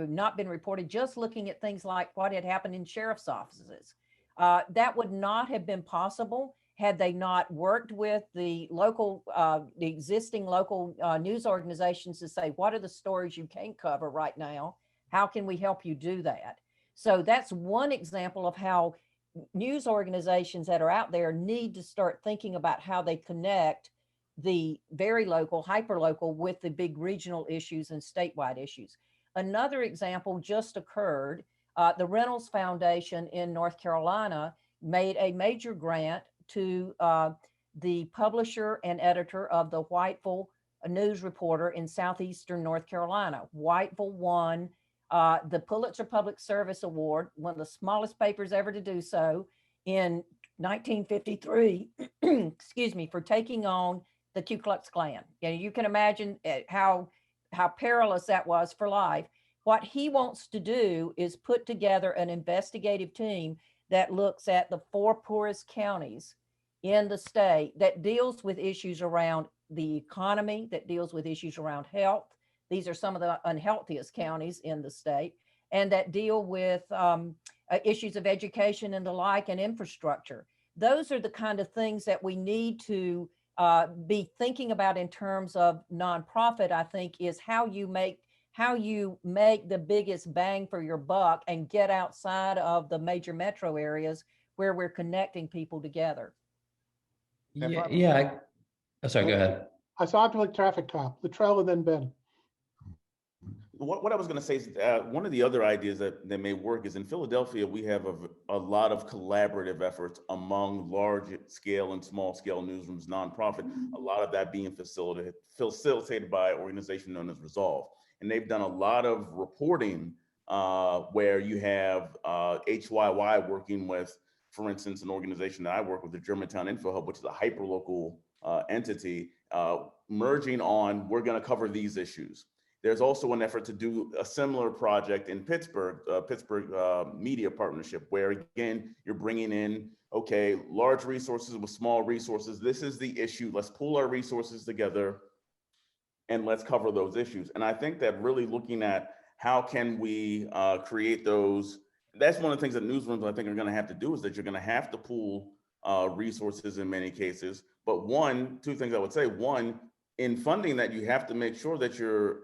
not been reported, just looking at things like what had happened in sheriff's offices. That would not have been possible had they not worked with the local, the existing local news organizations to say, what are the stories you can't cover right now? How can we help you do that? So that's one example of how news organizations that are out there need to start thinking about how they connect the very local, hyperlocal with the big regional issues and statewide issues. Another example just occurred. The Reynolds Foundation in North Carolina made a major grant to the publisher and editor of the Whiteville News Reporter in southeastern North Carolina. Whiteville won the Pulitzer Public Service Award, one of the smallest papers ever to do so, in 1953, excuse me, for taking on the Ku Klux Klan. You can imagine how perilous that was for life. What he wants to do is put together an investigative team that looks at the 4 poorest counties in the state, that deals with issues around the economy, that deals with issues around health. These are some of the unhealthiest counties in the state, and that deal with issues of education and the like, and infrastructure. Those are the kind of things that we need to be thinking about in terms of nonprofit, I think, is how you make the biggest bang for your buck and get outside of the major metro areas where we're connecting people together.
Yeah. Oh, sorry, go ahead.
I saw it like traffic cop, Latrell and then Ben.
What I was going to say is one of the other ideas that may work is in Philadelphia, we have a lot of collaborative efforts among large scale and small scale newsrooms, nonprofit, a lot of that being facilitated by an organization known as Resolve. And they've done a lot of reporting where you have HYY working with, for instance, an organization that I work with, the Germantown Info Hub, which is a hyperlocal entity, merging on, we're going to cover these issues. There's also an effort to do a similar project in Pittsburgh, Pittsburgh Media Partnership, where again, you're bringing in, okay, large resources with small resources. This is the issue. Let's pool our resources together and let's cover those issues. And I think that really looking at how can we create those, that's one of the things that newsrooms I think are going to have to do, is that you're going to have to pool resources in many cases. But two things I would say. One, in funding that, you have to make sure that you're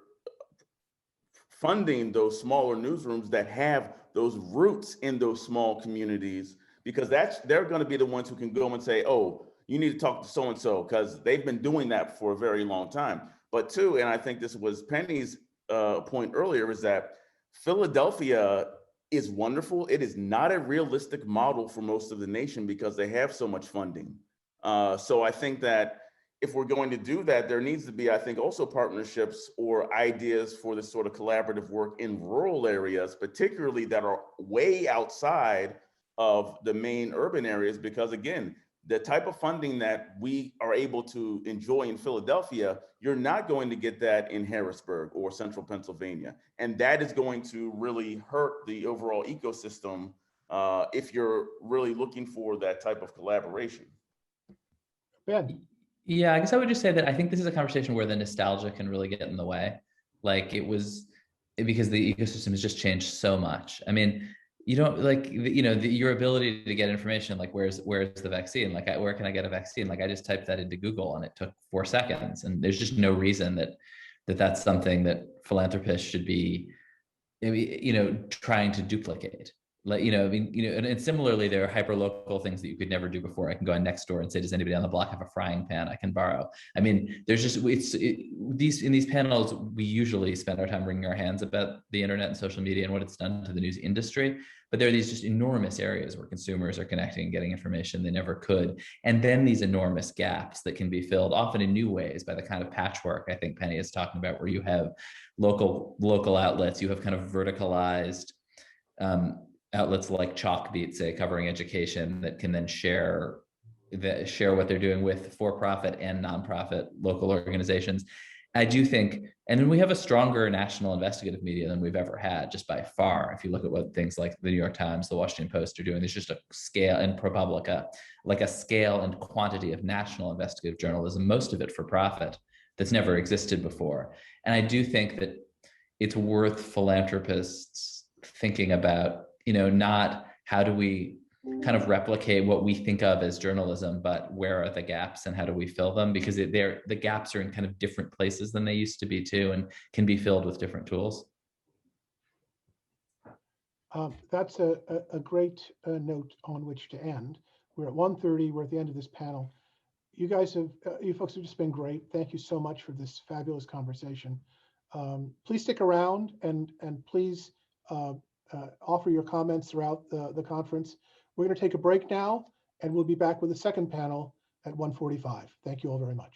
funding those smaller newsrooms that have those roots in those small communities, because they're going to be the ones who can go and say, oh, you need to talk to so-and-so, because they've been doing that for a very long time. But two, and I think this was Penny's point earlier, is that Philadelphia is wonderful. It is not a realistic model for most of the nation because they have so much funding. So I think that if we're going to do that, there needs to be, I think, also partnerships or ideas for this sort of collaborative work in rural areas, particularly that are way outside of the main urban areas, because again, the type of funding that we are able to enjoy in Philadelphia, you're not going to get that in Harrisburg or central Pennsylvania. And that is going to really hurt the overall ecosystem if you're really looking for that type of collaboration.
Ben.
Yeah, I guess I would just say that I think this is a conversation where the nostalgia can really get in the way. Like because the ecosystem has just changed so much. I mean, you don't your ability to get information, like where's the vaccine? Like where can I get a vaccine? Like I just typed that into Google and it took 4 seconds. And there's just no reason that's something that philanthropists should be, trying to duplicate. Like, and similarly, there are hyper-local things that you could never do before. I can go on Nextdoor and say, does anybody on the block have a frying pan I can borrow? I mean, there's just, in these panels, we usually spend our time wringing our hands about the internet and social media and what it's done to the news industry. But there are these just enormous areas where consumers are connecting and getting information they never could. And then these enormous gaps that can be filled often in new ways by the kind of patchwork I think Penny is talking about, where you have local outlets, you have kind of verticalized outlets like Chalkbeat, say, covering education, that can then share what they're doing with for-profit and nonprofit local organizations. I do think, and then we have a stronger national investigative media than we've ever had, just by far. If you look at what things like the New York Times, the Washington Post are doing, there's just a scale, and ProPublica, like a scale and quantity of national investigative journalism, most of it for profit, that's never existed before. And I do think that it's worth philanthropists thinking about, not how do we kind of replicate what we think of as journalism, but where are the gaps and how do we fill them? Because the gaps are in kind of different places than they used to be too, and can be filled with different tools.
That's a great note on which to end. We're at 1:30. We're at the end of this panel. You folks have just been great. Thank you so much for this fabulous conversation. Please stick around and please offer your comments throughout the conference. We're going to take a break now, and we'll be back with the second panel at 1:45. Thank you all very much.